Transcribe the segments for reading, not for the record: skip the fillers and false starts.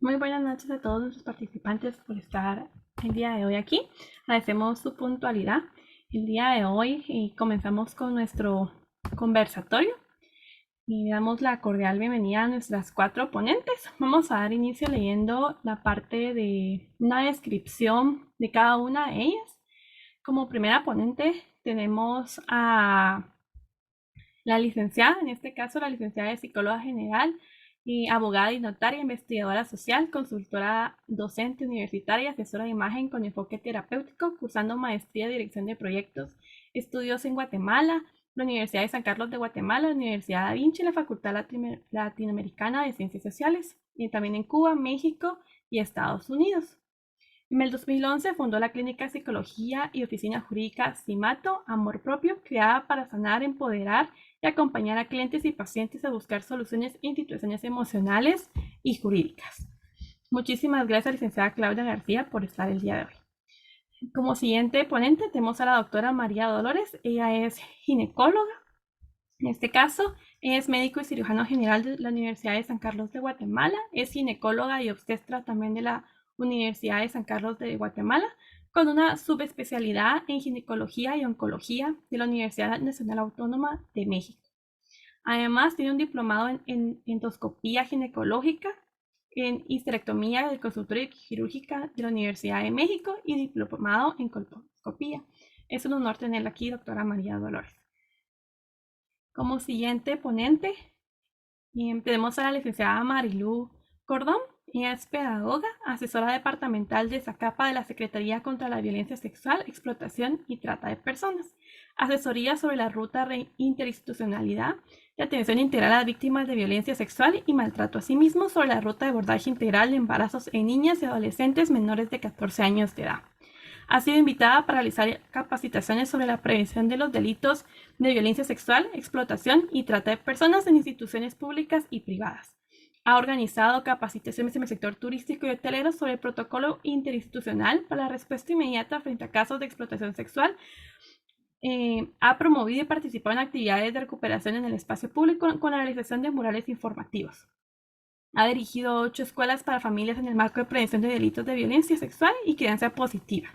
Muy buenas noches a todos nuestros participantes por estar el día de hoy aquí. Agradecemos su puntualidad. El día de hoy comenzamos con nuestro conversatorio y damos la cordial bienvenida a nuestras 4 ponentes. Vamos a dar inicio leyendo la parte de una descripción de cada una de ellas. Como primera ponente tenemos a la licenciada, en este caso la licenciada de Psicóloga General, y abogada y notaria, investigadora social, consultora docente universitaria, asesora de imagen con enfoque terapéutico, cursando maestría de dirección de proyectos, estudios en Guatemala, la Universidad de San Carlos de Guatemala, la Universidad Da Vinci, la Facultad Latinoamericana de Ciencias Sociales, y también en Cuba, México y Estados Unidos. En el 2011 fundó la Clínica de Psicología y Oficina Jurídica CIMATO, Amor Propio, creada para sanar, empoderar y acompañar a clientes y pacientes a buscar soluciones en situaciones emocionales y jurídicas. Muchísimas gracias, licenciada Claudia García, por estar el día de hoy. Como siguiente ponente tenemos a la doctora María Dolores. Ella es ginecóloga. En este caso, es médico y cirujano general de la Universidad de San Carlos de Guatemala. Es ginecóloga y obstetra también de la Universidad de San Carlos de Guatemala, con una subespecialidad en ginecología y oncología de la Universidad Nacional Autónoma de México. Además, tiene un diplomado en endoscopía ginecológica, en histerectomía de consultoría quirúrgica de la Universidad de México y diplomado en colposcopía. Es un honor tenerla aquí, doctora María Dolores. Como siguiente ponente, tenemos a la licenciada Marilú Cordón. Ella es pedagoga, asesora departamental de Zacapa de la Secretaría contra la Violencia Sexual, Explotación y Trata de Personas. Asesoría sobre la ruta de interinstitucionalidad de atención integral a víctimas de violencia sexual y maltrato a sí mismo sobre la ruta de abordaje integral de embarazos en niñas y adolescentes menores de 14 años de edad. Ha sido invitada para realizar capacitaciones sobre la prevención de los delitos de violencia sexual, explotación y trata de personas en instituciones públicas y privadas. Ha organizado capacitaciones en el sector turístico y hotelero sobre el protocolo interinstitucional para la respuesta inmediata frente a casos de explotación sexual. Ha promovido y participado en actividades de recuperación en el espacio público con la realización de murales informativos. Ha dirigido 8 escuelas para familias en el marco de prevención de delitos de violencia sexual y crianza positiva.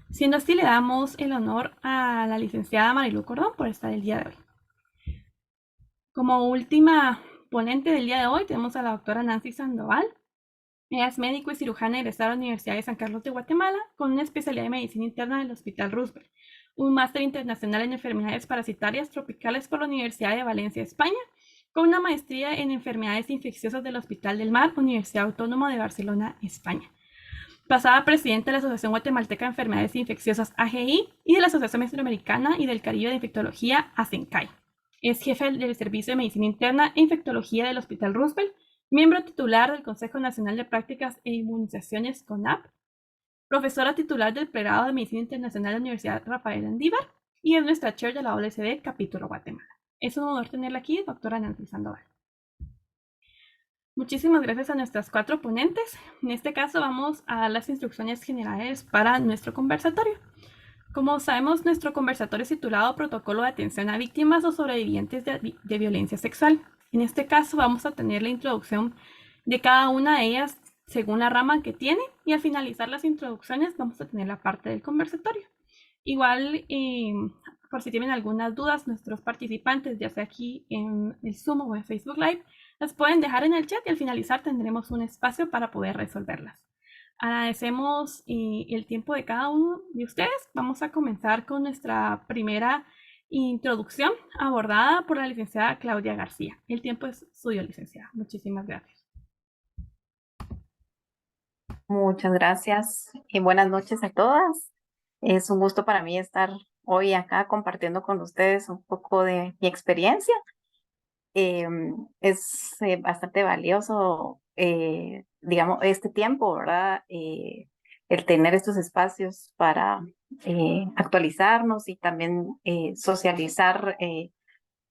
Siendo así, le damos el honor a la licenciada Marilú Cordón por estar el día de hoy. Como última ponente del día de hoy tenemos a la doctora Nancy Sandoval. Ella es médico y cirujana egresada de la Universidad de San Carlos de Guatemala con una especialidad de medicina interna del Hospital Roosevelt, un máster internacional en enfermedades parasitarias tropicales por la Universidad de Valencia, España, con una maestría en enfermedades infecciosas del Hospital del Mar, Universidad Autónoma de Barcelona, España. Pasada presidenta de la Asociación Guatemalteca de Enfermedades Infecciosas AGI y de la Asociación Mesoamericana y del Caribe de Infectología ASENCAI. Es jefe del Servicio de Medicina Interna e Infectología del Hospital Roosevelt, miembro titular del Consejo Nacional de Prácticas e Inmunizaciones CONAP, profesora titular del Pregrado de Medicina Internacional de la Universidad Rafael Andívar y es nuestra chair de la OLCD Capítulo Guatemala. Es un honor tenerla aquí, doctora Nancy Sandoval. Muchísimas gracias a nuestras 4 ponentes. En este caso vamos a dar las instrucciones generales para nuestro conversatorio. Como sabemos, nuestro conversatorio es titulado Protocolo de Atención a Víctimas o Sobrevivientes de Violencia Sexual. En este caso vamos a tener la introducción de cada una de ellas según la rama que tiene y al finalizar las introducciones vamos a tener la parte del conversatorio. Igual, por si tienen algunas dudas, nuestros participantes, ya sea aquí en el Zoom o en Facebook Live, las pueden dejar en el chat y al finalizar tendremos un espacio para poder resolverlas. Agradecemos el tiempo de cada uno de ustedes. Vamos a comenzar con nuestra primera introducción abordada por la licenciada Claudia García. El tiempo es suyo, licenciada. Muchísimas gracias. Muchas gracias y buenas noches a todas. Es un gusto para mí estar hoy acá compartiendo con ustedes un poco de mi experiencia. Es bastante valioso, digamos, este tiempo, ¿verdad? El tener estos espacios para actualizarnos y también socializar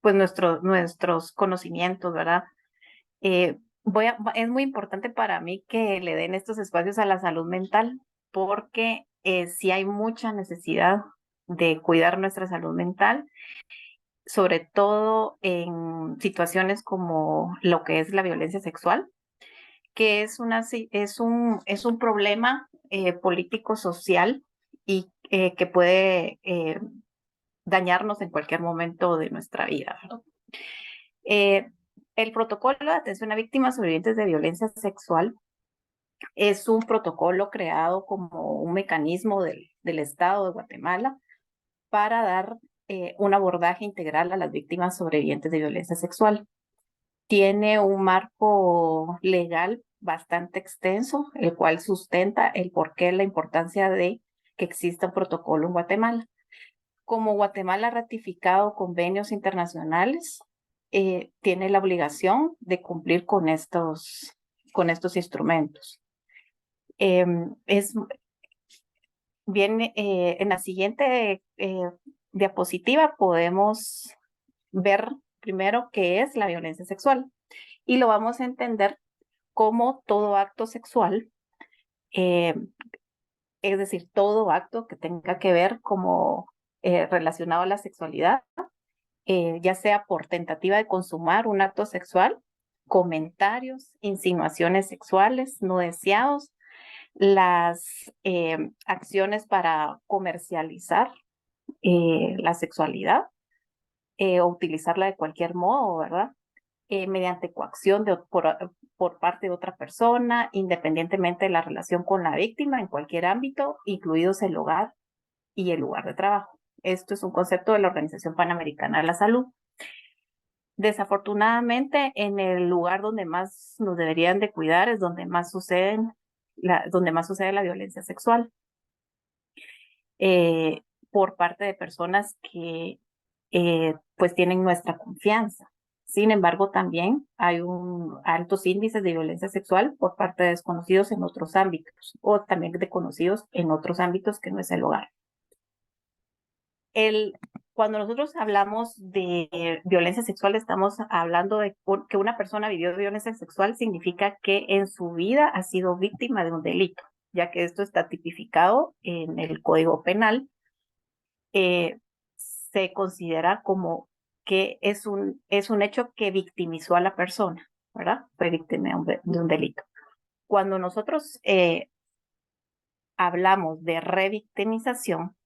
pues nuestros conocimientos, ¿verdad? Es muy importante para mí que le den estos espacios a la salud mental porque sí hay mucha necesidad de cuidar nuestra salud mental, sobre todo en situaciones como lo que es la violencia sexual, que es un problema político-social y que puede dañarnos en cualquier momento de nuestra vida. El protocolo de atención a víctimas sobrevivientes de violencia sexual es un protocolo creado como un mecanismo del Estado de Guatemala para dar un abordaje integral a las víctimas sobrevivientes de violencia sexual. Tiene un marco legal bastante extenso, el cual sustenta el porqué, la importancia de que exista un protocolo en Guatemala. Como Guatemala ha ratificado convenios internacionales, tiene la obligación de cumplir con estos instrumentos. Es bien, en la siguiente diapositiva podemos ver primero qué es la violencia sexual y lo vamos a entender como todo acto sexual, es decir, todo acto que tenga que ver como relacionado a la sexualidad, ya sea por tentativa de consumar un acto sexual, comentarios, insinuaciones sexuales no deseados, las acciones para comercializar la sexualidad o utilizarla de cualquier modo, ¿verdad? Mediante coacción por parte de otra persona, independientemente de la relación con la víctima en cualquier ámbito, incluidos el hogar y el lugar de trabajo. Esto es un concepto de la Organización Panamericana de la Salud. Desafortunadamente, en el lugar donde más nos deberían de cuidar es donde más sucede la violencia sexual por parte de personas que pues tienen nuestra confianza. Sin embargo, también hay altos índices de violencia sexual por parte de desconocidos en otros ámbitos o también de conocidos en otros ámbitos que no es el hogar. Cuando nosotros hablamos de violencia sexual, estamos hablando de que una persona vivió violencia sexual, significa que en su vida ha sido víctima de un delito, ya que esto está tipificado en el Código Penal. Se considera como que es un hecho que victimizó a la persona, ¿verdad? Fue víctima de un delito. Cuando nosotros hablamos de revictimización,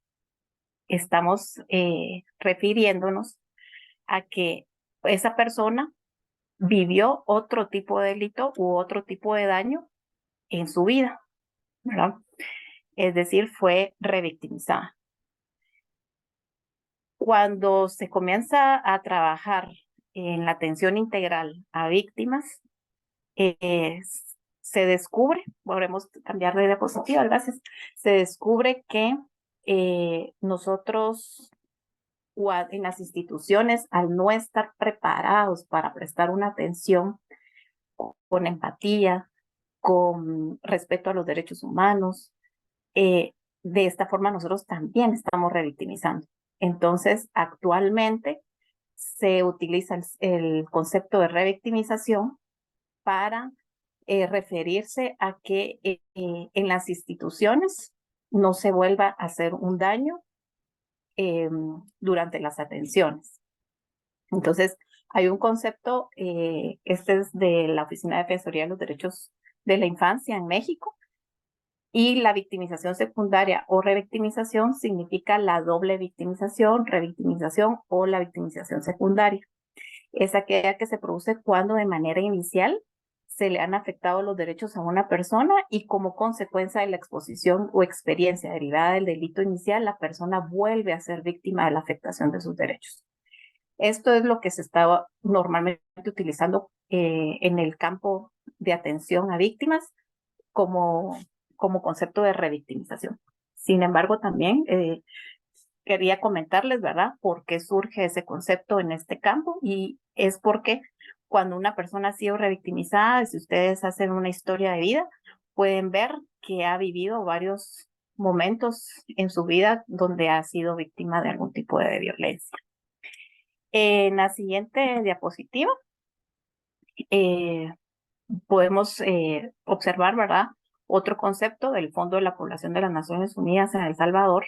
estamos refiriéndonos a que esa persona vivió otro tipo de delito u otro tipo de daño en su vida, ¿verdad? Es decir, fue revictimizada. Cuando se comienza a trabajar en la atención integral a víctimas, se descubre, podemos cambiar de diapositiva, gracias, se descubre que nosotros en las instituciones, al no estar preparados para prestar una atención con empatía, con respeto a los derechos humanos, de esta forma nosotros también estamos revictimizando. Entonces, actualmente se utiliza el concepto de revictimización para referirse a que en las instituciones no se vuelva a hacer un daño durante las atenciones. Entonces, hay un concepto, este es de la Oficina de Defensoría de los Derechos de la Infancia en México, y la victimización secundaria o revictimización significa la doble victimización, revictimización o la victimización secundaria. Es aquella que se produce cuando de manera inicial se le han afectado los derechos a una persona y como consecuencia de la exposición o experiencia derivada del delito inicial, la persona vuelve a ser víctima de la afectación de sus derechos. Esto es lo que se está normalmente utilizando en el campo de atención a víctimas como concepto de revictimización. Sin embargo, también quería comentarles, ¿verdad?, por qué surge ese concepto en este campo, y es porque cuando una persona ha sido revictimizada, si ustedes hacen una historia de vida, pueden ver que ha vivido varios momentos en su vida donde ha sido víctima de algún tipo de violencia. En la siguiente diapositiva podemos observar, ¿verdad?, otro concepto del Fondo de la Población de las Naciones Unidas en El Salvador,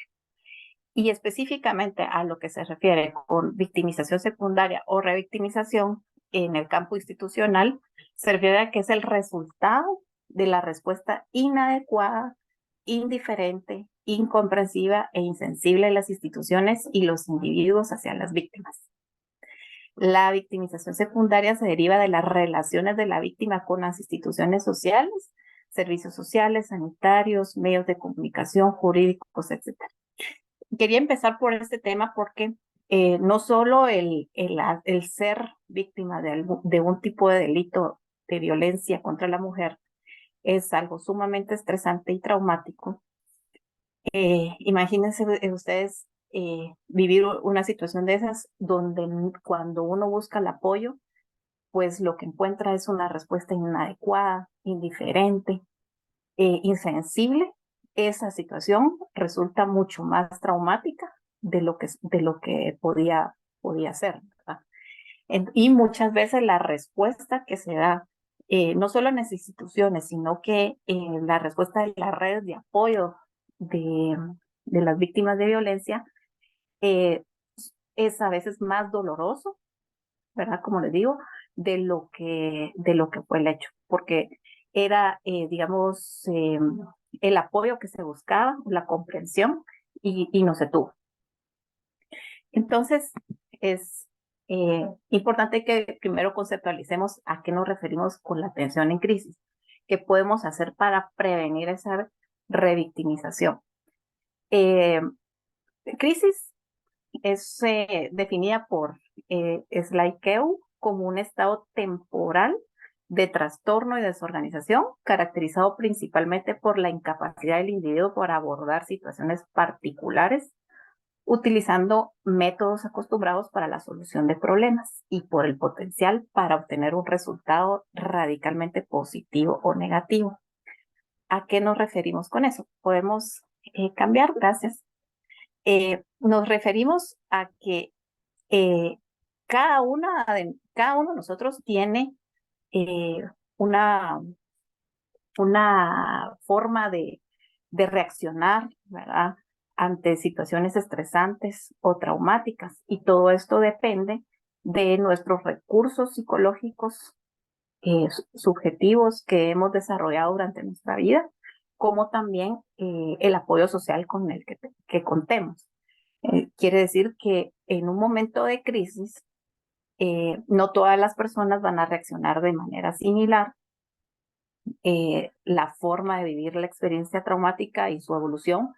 y específicamente a lo que se refiere con victimización secundaria o revictimización, en el campo institucional se refiere a que es el resultado de la respuesta inadecuada, indiferente, incomprensiva e insensible de las instituciones y los individuos hacia las víctimas. La victimización secundaria se deriva de las relaciones de la víctima con las instituciones sociales, servicios sociales, sanitarios, medios de comunicación, jurídicos, etc. Quería empezar por este tema porque no solo el ser víctima de un tipo de delito de violencia contra la mujer es algo sumamente estresante y traumático. Imagínense ustedes vivir una situación de esas donde cuando uno busca el apoyo, pues lo que encuentra es una respuesta inadecuada, indiferente, insensible. Esa situación resulta mucho más traumática de lo que podía ser, ¿verdad? Y muchas veces la respuesta que se da, no solo en las instituciones, sino que la respuesta de las redes de apoyo de, de las víctimas de violencia eh, es a veces más doloroso, ¿verdad? Como les digo, de lo que fue el hecho, porque era, digamos, el apoyo que se buscaba, la comprensión, y no se tuvo. Entonces, es importante que primero conceptualicemos a qué nos referimos con la atención en crisis, qué podemos hacer para prevenir esa revictimización. Crisis es definida por Slaikeu como un estado temporal de trastorno y desorganización, caracterizado principalmente por la incapacidad del individuo para abordar situaciones particulares, utilizando métodos acostumbrados para la solución de problemas y por el potencial para obtener un resultado radicalmente positivo o negativo. ¿A qué nos referimos con eso? Podemos cambiar, gracias. Nos referimos a que cada uno de nosotros tiene una forma de reaccionar, ¿verdad? Ante situaciones estresantes o traumáticas. Y todo esto depende de nuestros recursos psicológicos subjetivos que hemos desarrollado durante nuestra vida, como también el apoyo social con el que contemos. Quiere decir que en un momento de crisis, no todas las personas van a reaccionar de manera similar. La forma de vivir la experiencia traumática y su evolución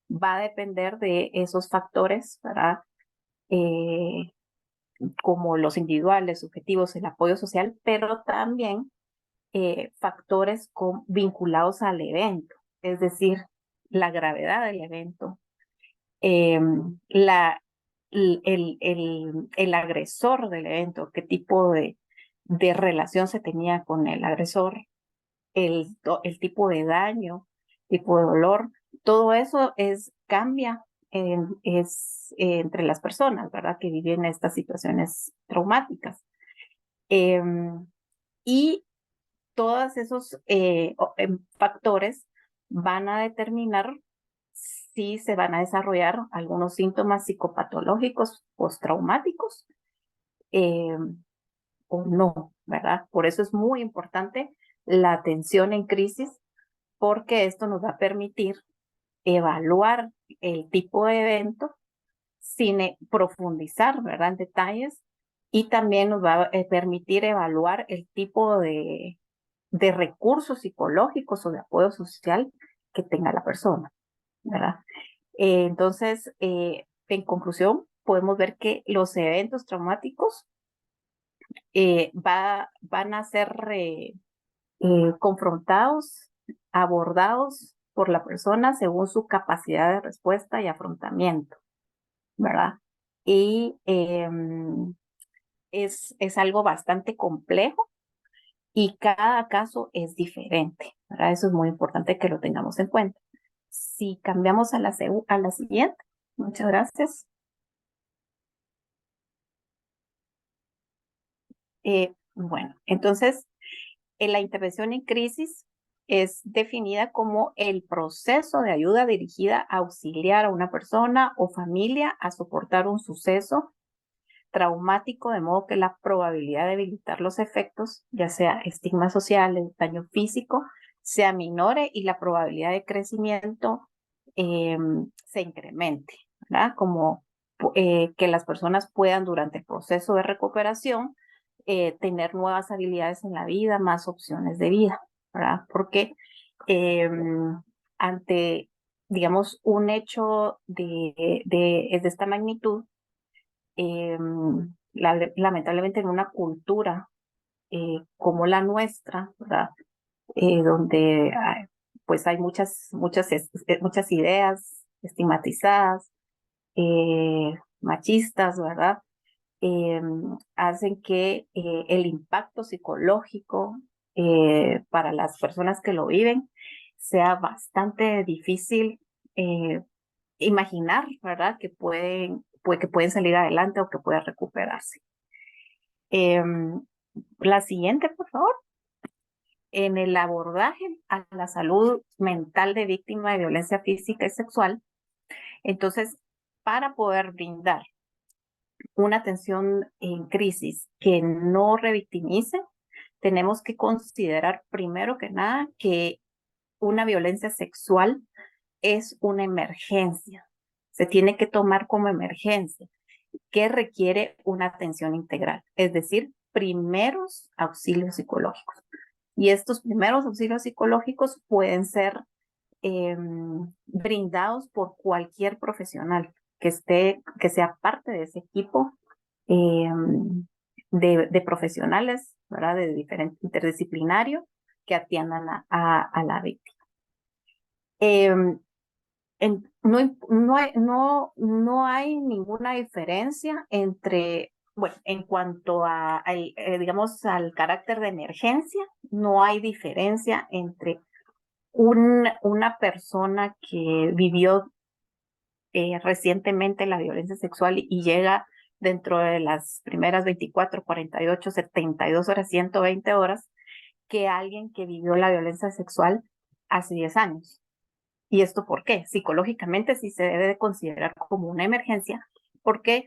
va a depender de esos factores, ¿verdad? Como los individuales, subjetivos, el apoyo social, pero también factores vinculados al evento, es decir, la gravedad del evento, el agresor del evento, qué tipo de relación se tenía con el agresor, el tipo de daño, tipo de dolor, todo eso cambia entre las personas, ¿verdad? Que viven estas situaciones traumáticas. Y todos esos factores van a determinar si se van a desarrollar algunos síntomas psicopatológicos postraumáticos o no, ¿verdad? Por eso es muy importante la atención en crisis, porque esto nos va a permitir evaluar el tipo de evento sin profundizar, ¿verdad? En detalles, y también nos va a permitir evaluar el tipo de recursos psicológicos o de apoyo social que tenga la persona, ¿verdad? Entonces, en conclusión, podemos ver que los eventos traumáticos van a ser confrontados, abordados por la persona según su capacidad de respuesta y afrontamiento, ¿verdad? Y es algo bastante complejo y cada caso es diferente, ¿verdad? Eso es muy importante que lo tengamos en cuenta. Si cambiamos a la siguiente, muchas gracias. Bueno, entonces, la intervención en crisis es definida como el proceso de ayuda dirigida a auxiliar a una persona o familia a soportar un suceso traumático, de modo que la probabilidad de debilitar los efectos, ya sea estigma social, daño físico, se aminore y la probabilidad de crecimiento se incremente, ¿verdad? Como que las personas puedan durante el proceso de recuperación tener nuevas habilidades en la vida, más opciones de vida, ¿verdad? Porque ante, digamos, un hecho de esta magnitud, lamentablemente en una cultura como la nuestra, ¿verdad? Donde pues hay muchas ideas estigmatizadas, machistas, ¿verdad? Hacen que el impacto psicológico para las personas que lo viven sea bastante difícil imaginar, ¿verdad? Que pueden salir adelante o que puedan recuperarse. La siguiente, por favor. En el abordaje a la salud mental de víctima de violencia física y sexual, entonces, para poder brindar una atención en crisis que no revictimice, tenemos que considerar primero que nada que una violencia sexual es una emergencia. Se tiene que tomar como emergencia que requiere una atención integral, es decir, primeros auxilios psicológicos. Y estos primeros auxilios psicológicos pueden ser brindados por cualquier profesional que sea parte de ese equipo de profesionales, ¿verdad? De diferente interdisciplinario que atiendan a la víctima. No hay ninguna diferencia entre, bueno, en cuanto digamos, al carácter de emergencia, no hay diferencia entre una persona que vivió recientemente la violencia sexual y llega dentro de las primeras 24, 48, 72 horas, 120 horas, que alguien que vivió la violencia sexual hace 10 años. ¿Y esto por qué? Psicológicamente sí se debe de considerar como una emergencia, porque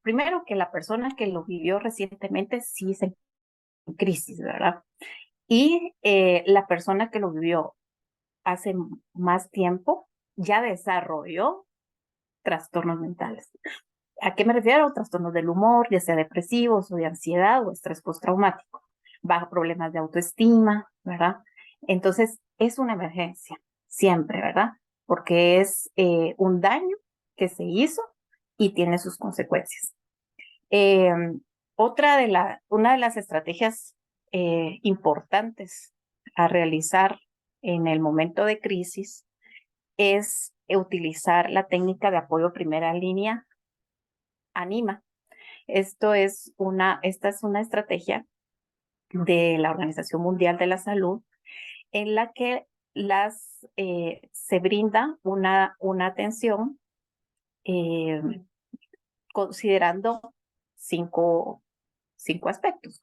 primero que la persona que lo vivió recientemente sí se en crisis, ¿verdad? Y la persona que lo vivió hace más tiempo ya desarrolló trastornos mentales. ¿A qué me refiero? Trastornos del humor, ya sea depresivos o de ansiedad o estrés postraumático, bajo problemas de autoestima, ¿verdad? Entonces, es una emergencia, siempre, ¿verdad? Porque es un daño que se hizo y tiene sus consecuencias. Eh, una de las estrategias importantes a realizar en el momento de crisis es utilizar la técnica de apoyo primera línea ANIMA. Esta es una estrategia de la Organización Mundial de la Salud en la que se brinda una atención considerando cinco aspectos.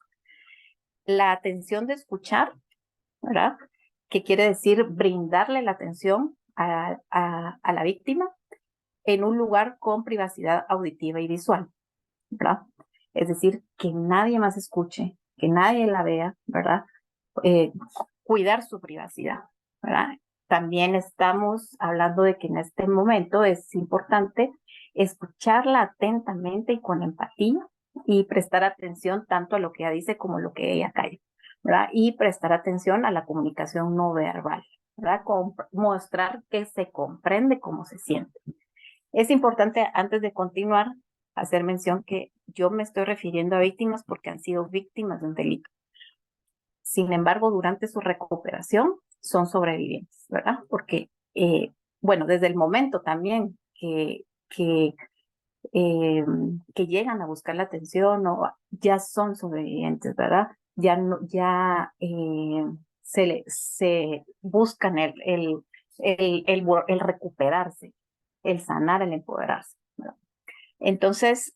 La atención de escuchar, ¿verdad? Que quiere decir brindarle la atención a la víctima en un lugar con privacidad auditiva y visual, ¿verdad? Es decir, que nadie más escuche, que nadie la vea, ¿verdad? Cuidar su privacidad, ¿verdad? También estamos hablando de que en este momento es importante escucharla atentamente y con empatía y prestar atención tanto a lo que ella dice como a lo que ella calla, ¿verdad? Y prestar atención a la comunicación no verbal, ¿verdad? Mostrar que se comprende cómo se siente. Es importante, antes de continuar, hacer mención que yo me estoy refiriendo a víctimas porque han sido víctimas de un delito. Sin embargo, durante su recuperación son sobrevivientes, ¿verdad? Porque, bueno, desde el momento también que llegan a buscar la atención o ya son sobrevivientes, ¿verdad? Ya se buscan el recuperarse, el sanar, el empoderarse, ¿verdad? Entonces,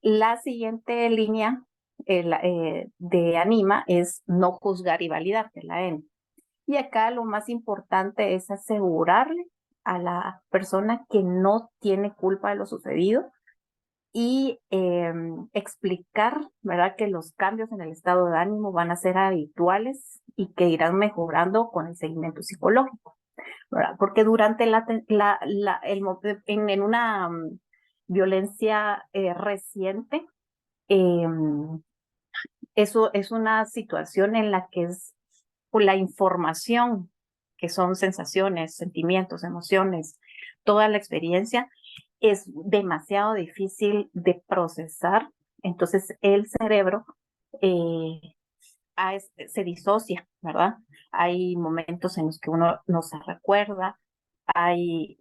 la siguiente línea de ANIMA es no juzgar y validar, que es la N. Y acá lo más importante es asegurarle a la persona que no tiene culpa de lo sucedido y explicar, ¿verdad?, que los cambios en el estado de ánimo van a ser habituales y que irán mejorando con el seguimiento psicológico, ¿verdad? Porque durante en una violencia reciente, eso es una situación en la que es por la información, que son sensaciones, sentimientos, emociones, toda la experiencia, es demasiado difícil de procesar. Entonces el cerebro eh, se disocia, ¿verdad? Hay momentos en los que uno no se recuerda, hay,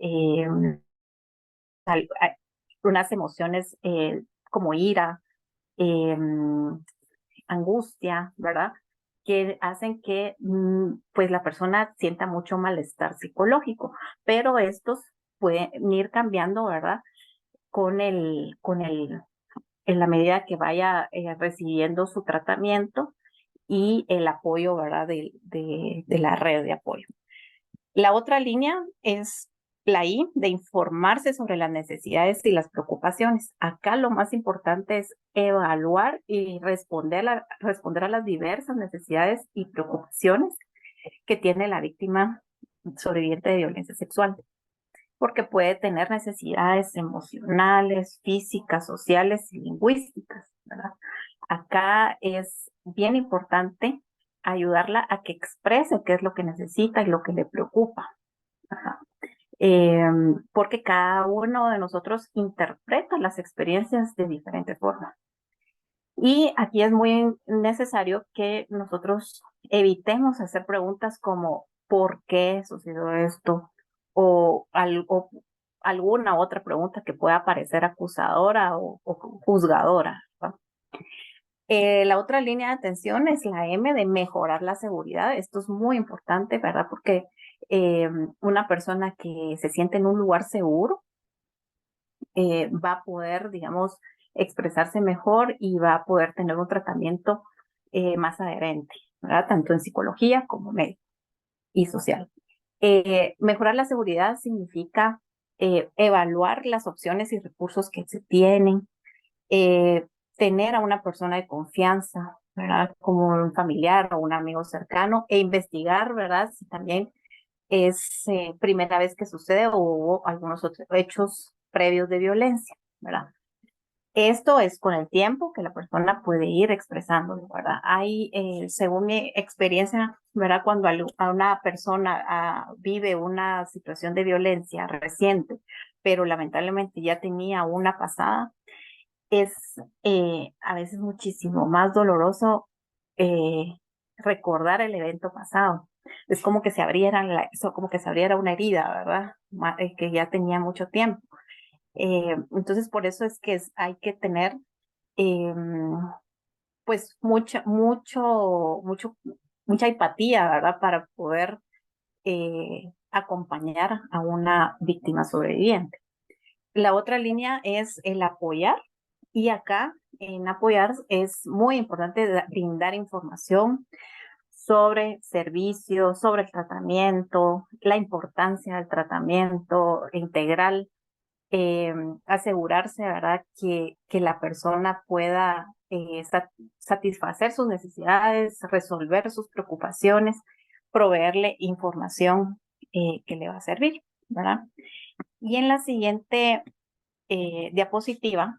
hay unas emociones como ira, eh, angustia, ¿verdad? Que hacen que pues la persona sienta mucho malestar psicológico, pero estos pueden ir cambiando, ¿verdad? En la medida que vaya recibiendo su tratamiento y el apoyo, ¿verdad? De la red de apoyo. La otra línea es la I, de informarse sobre las necesidades y las preocupaciones. Acá lo más importante es evaluar y responder a las diversas necesidades y preocupaciones que tiene la víctima sobreviviente de violencia sexual, porque puede tener necesidades emocionales, físicas, sociales y lingüísticas, ¿verdad? Acá es bien importante ayudarla a que exprese qué es lo que necesita y lo que le preocupa. Ajá. Porque cada uno de nosotros interpreta las experiencias de diferente forma. Y aquí es muy necesario que nosotros evitemos hacer preguntas como ¿por qué sucedió esto? O alguna otra pregunta que pueda parecer acusadora o juzgadora, ¿verdad? La otra línea de atención es la M, de mejorar la seguridad. Esto es muy importante, ¿verdad? Porque una persona que se siente en un lugar seguro va a poder, digamos, expresarse mejor y va a poder tener un tratamiento más adherente, ¿verdad? Tanto en psicología como médico y social. Mejorar la seguridad significa evaluar las opciones y recursos que se tienen, eh, tener a una persona de confianza, ¿verdad? Como un familiar o un amigo cercano, e investigar, ¿verdad? Si también es primera vez que sucede o hubo algunos otros hechos previos de violencia, ¿verdad? Esto es con el tiempo que la persona puede ir expresando, ¿verdad? Hay, según mi experiencia, ¿verdad? Cuando a una persona vive una situación de violencia reciente, pero lamentablemente ya tenía una pasada, es a veces muchísimo más doloroso eh, recordar el evento pasado. Es como que como que se abriera una herida, ¿verdad? Que ya tenía mucho tiempo. Entonces, por eso es que hay que tener, pues, mucha empatía, ¿verdad? Para poder acompañar a una víctima sobreviviente. La otra línea es el apoyar, y acá en apoyar es muy importante brindar información sobre servicios, sobre el tratamiento, la importancia del tratamiento integral, eh, asegurarse, ¿verdad?, que la persona pueda satisfacer sus necesidades, resolver sus preocupaciones, proveerle información que le va a servir, ¿verdad? Y en la siguiente diapositiva,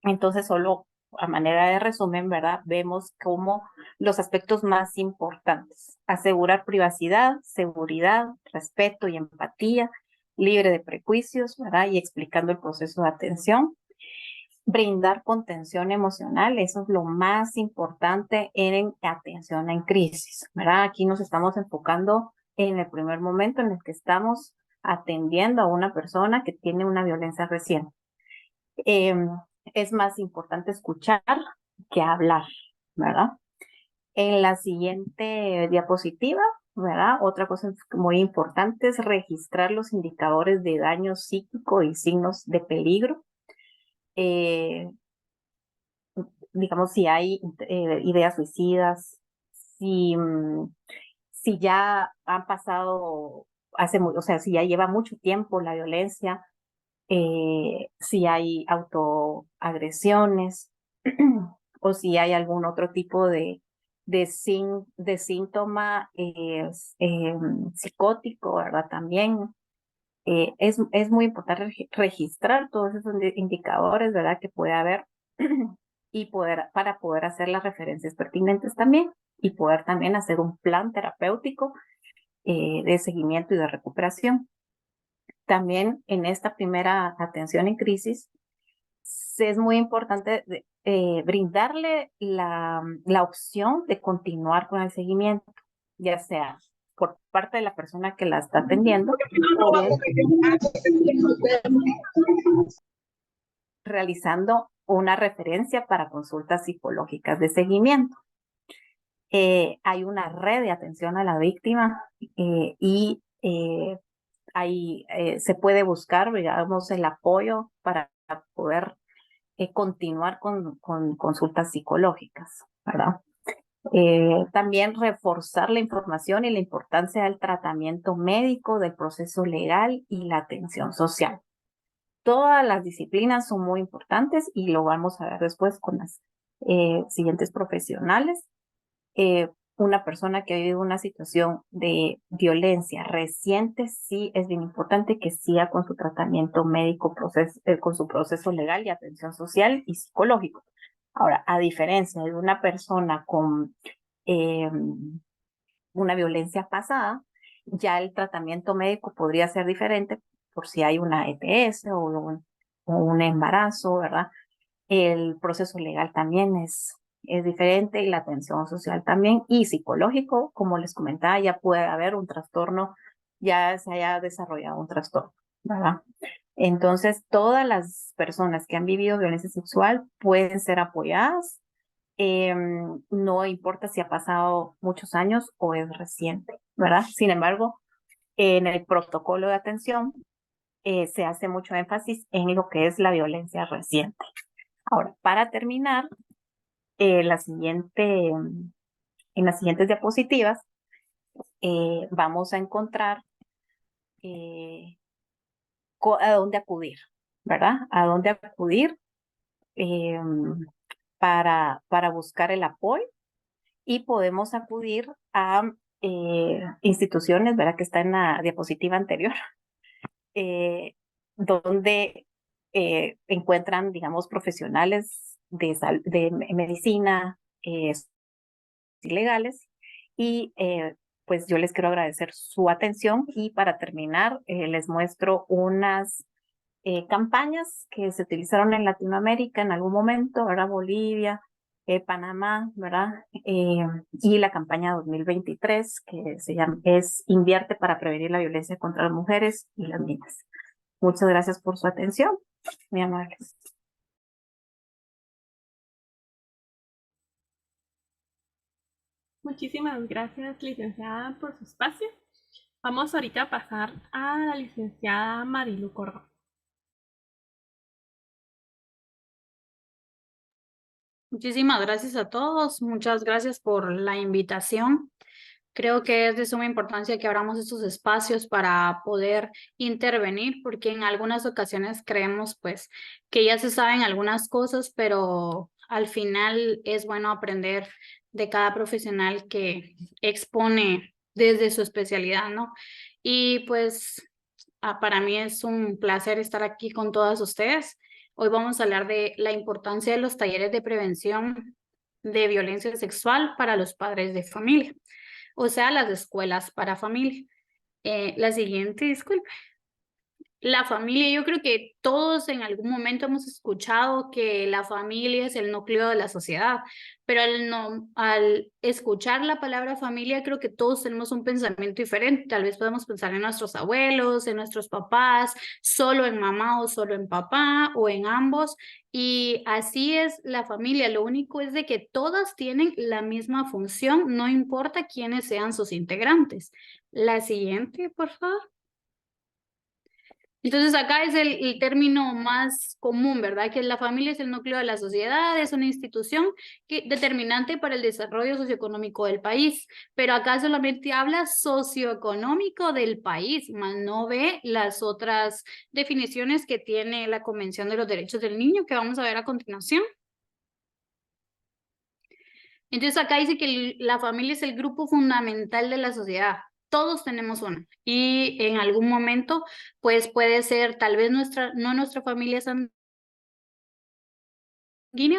entonces solo a manera de resumen, ¿verdad? Vemos como los aspectos más importantes: asegurar privacidad, seguridad, respeto y empatía, libre de prejuicios, ¿verdad? Y explicando el proceso de atención. Brindar contención emocional, eso es lo más importante en atención en crisis, ¿verdad? Aquí nos estamos enfocando en el primer momento en el que estamos atendiendo a una persona que tiene una violencia reciente. Es más importante escuchar que hablar, ¿verdad? En la siguiente diapositiva, ¿verdad? Otra cosa muy importante es registrar los indicadores de daño psíquico y signos de peligro. Digamos, si hay ideas suicidas, si, si ya han pasado o sea, si ya lleva mucho tiempo la violencia, si hay autoagresiones o si hay algún otro tipo de síntoma psicótico, ¿verdad? También es muy importante registrar todos esos indicadores, ¿verdad? Que puede haber y para poder hacer las referencias pertinentes también y poder también hacer un plan terapéutico de seguimiento y de recuperación. También en esta primera atención en crisis es muy importante brindarle la opción de continuar con el seguimiento, ya sea por parte de la persona que la está atendiendo o bien realizando una referencia para consultas psicológicas de seguimiento. Hay una red de atención a la víctima y ahí se puede buscar, digamos, el apoyo para poder continuar con consultas psicológicas, ¿verdad? También reforzar la información y la importancia del tratamiento médico, del proceso legal y la atención social. Todas las disciplinas son muy importantes y lo vamos a ver después con las siguientes profesionales. Una persona que ha vivido una situación de violencia reciente, sí es bien importante que siga con su tratamiento médico, con su proceso legal y atención social y psicológico. Ahora, a diferencia de una persona con una violencia pasada, ya el tratamiento médico podría ser diferente por si hay una ETS o un embarazo, ¿verdad? El proceso legal también es diferente y la atención social también y psicológico, como les comentaba, ya puede haber un trastorno, ya se haya desarrollado un trastorno, ¿verdad? Entonces, todas las personas que han vivido violencia sexual pueden ser apoyadas, no importa si ha pasado muchos años o es reciente, ¿verdad? Sin embargo, en el protocolo de atención se hace mucho énfasis en lo que es la violencia reciente. Ahora, para terminar, en las siguientes diapositivas vamos a encontrar a dónde acudir, ¿verdad? A dónde acudir para buscar el apoyo y podemos acudir a instituciones, ¿verdad? Que está en la diapositiva anterior, donde encuentran, digamos, profesionales de medicina, legales y pues yo les quiero agradecer su atención y para terminar les muestro unas campañas que se utilizaron en Latinoamérica en algún momento, ¿verdad? Bolivia, Panamá, ¿verdad? Y la campaña 2023 que es Invierte para prevenir la violencia contra las mujeres y las niñas. Muchas gracias por su atención, muy amables. Muchísimas gracias, licenciada, por su espacio. Vamos ahorita a pasar a la licenciada Marilu Cordón. Muchísimas gracias a todos. Muchas gracias por la invitación. Creo que es de suma importancia que abramos estos espacios para poder intervenir, porque en algunas ocasiones creemos pues que ya se saben algunas cosas, pero al final es bueno aprender de cada profesional que expone desde su especialidad, ¿no? Y pues para mí es un placer estar aquí con todas ustedes. Hoy vamos a hablar de la importancia de los talleres de prevención de violencia sexual para los padres de familia, o sea, las escuelas para familia. La siguiente, disculpe. La familia, yo creo que todos en algún momento hemos escuchado que la familia es el núcleo de la sociedad, pero al escuchar la palabra familia, creo que todos tenemos un pensamiento diferente. Tal vez podemos pensar en nuestros abuelos, en nuestros papás, solo en mamá o solo en papá o en ambos. Y así es la familia. Lo único es de que todas tienen la misma función, no importa quiénes sean sus integrantes. La siguiente, por favor. Entonces acá es el término más común, ¿verdad? Que la familia es el núcleo de la sociedad, es una institución determinante para el desarrollo socioeconómico del país, pero acá solamente habla socioeconómico del país, más no ve las otras definiciones que tiene la Convención de los Derechos del Niño, que vamos a ver a continuación. Entonces acá dice que la familia es el grupo fundamental de la sociedad. Todos tenemos una. Y en algún momento, pues puede ser tal vez no nuestra familia sanguínea,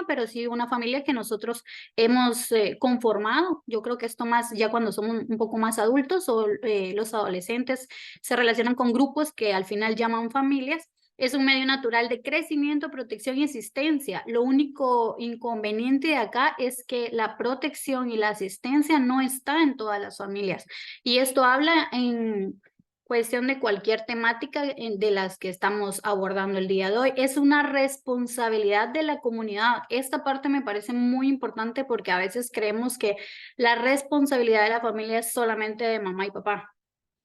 pero sí una familia que nosotros hemos conformado. Yo creo que esto más ya cuando somos un poco más adultos o los adolescentes se relacionan con grupos que al final llaman familias. Es un medio natural de crecimiento, protección y asistencia. Lo único inconveniente de acá es que la protección y la asistencia no está en todas las familias. Y esto habla en cuestión de cualquier temática de las que estamos abordando el día de hoy. Es una responsabilidad de la comunidad. Esta parte me parece muy importante porque a veces creemos que la responsabilidad de la familia es solamente de mamá y papá,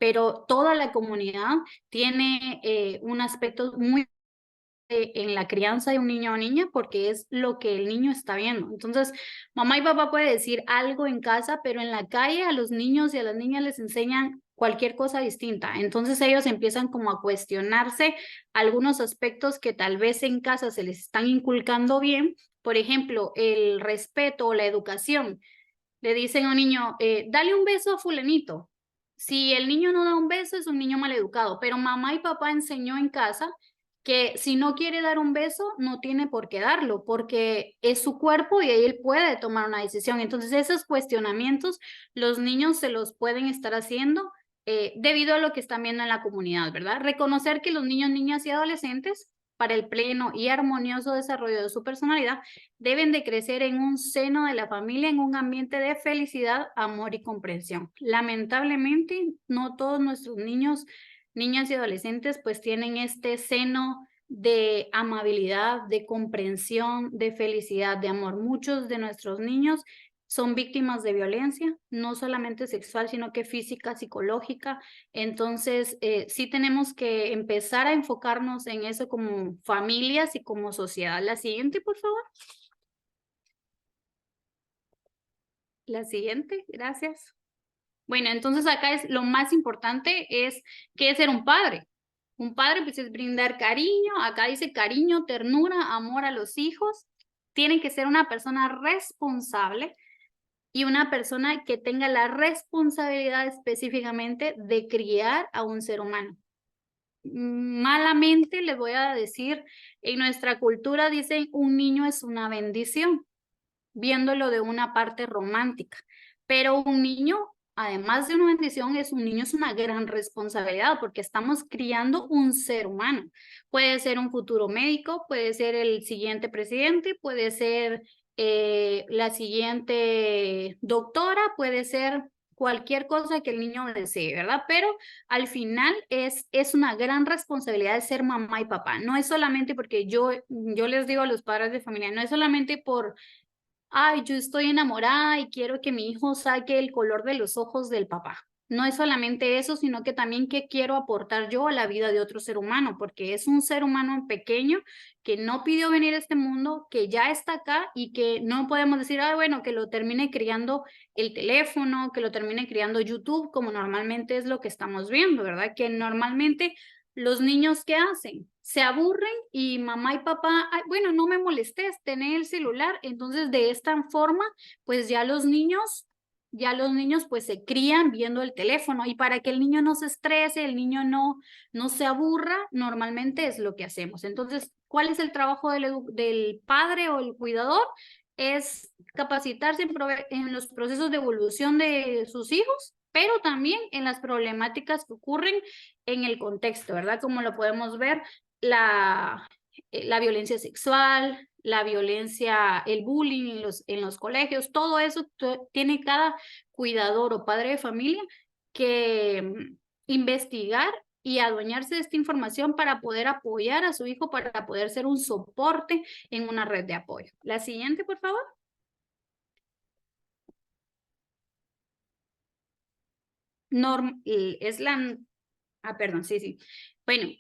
pero toda la comunidad tiene un aspecto muy en la crianza de un niño o niña porque es lo que el niño está viendo. Entonces, mamá y papá puede decir algo en casa, pero en la calle a los niños y a las niñas les enseñan cualquier cosa distinta. Entonces ellos empiezan como a cuestionarse algunos aspectos que tal vez en casa se les están inculcando bien. Por ejemplo, el respeto o la educación. Le dicen a un niño, dale un beso a fulanito. Si el niño no da un beso, es un niño maleducado, pero mamá y papá enseñó en casa que si no quiere dar un beso, no tiene por qué darlo, porque es su cuerpo y ahí él puede tomar una decisión. Entonces, esos cuestionamientos los niños se los pueden estar haciendo debido a lo que están viendo en la comunidad, ¿verdad? Reconocer que los niños, niñas y adolescentes, para el pleno y armonioso desarrollo de su personalidad, deben de crecer en un seno de la familia, en un ambiente de felicidad, amor y comprensión. Lamentablemente, no todos nuestros niños, niñas y adolescentes pues tienen este seno de amabilidad, de comprensión, de felicidad, de amor. Muchos de nuestros niños son víctimas de violencia, no solamente sexual, sino que física, psicológica. Entonces, sí tenemos que empezar a enfocarnos en eso como familias y como sociedad. La siguiente, por favor. La siguiente, gracias. Bueno, entonces acá es lo más importante es qué es ser un padre. Un padre pues es brindar cariño, acá dice cariño, ternura, amor a los hijos. Tiene que ser una persona responsable y una persona que tenga la responsabilidad específicamente de criar a un ser humano. Malamente les voy a decir, en nuestra cultura dicen un niño es una bendición, viéndolo de una parte romántica, pero un niño, además de una bendición, es un niño, es una gran responsabilidad porque estamos criando un ser humano. Puede ser un futuro médico, puede ser el siguiente presidente, puede ser la siguiente doctora, puede ser cualquier cosa que el niño desee, ¿verdad? Pero al final es una gran responsabilidad de ser mamá y papá. No es solamente porque yo les digo a los padres de familia, no es solamente por ay, yo estoy enamorada y quiero que mi hijo saque el color de los ojos del papá. No es solamente eso, sino que también qué quiero aportar yo a la vida de otro ser humano, porque es un ser humano pequeño que no pidió venir a este mundo, que ya está acá y que no podemos decir, ah, bueno, que lo termine criando el teléfono, que lo termine criando YouTube, como normalmente es lo que estamos viendo, ¿verdad? Que normalmente los niños, ¿qué hacen? Se aburren y mamá y papá, ay, bueno, no me molestes, tener el celular. Entonces, de esta forma, pues ya los niños pues se crían viendo el teléfono y para que el niño no se estrese, el niño no se aburra, normalmente es lo que hacemos. Entonces, ¿cuál es el trabajo del padre o el cuidador? Es capacitarse en los procesos de evolución de sus hijos, pero también en las problemáticas que ocurren en el contexto, ¿verdad? Como lo podemos ver, la violencia sexual, la violencia, el bullying en los colegios, todo eso tiene cada cuidador o padre de familia que investigar y adueñarse de esta información para poder apoyar a su hijo, para poder ser un soporte en una red de apoyo. La siguiente, por favor. Es la Perdón, sí. Bueno,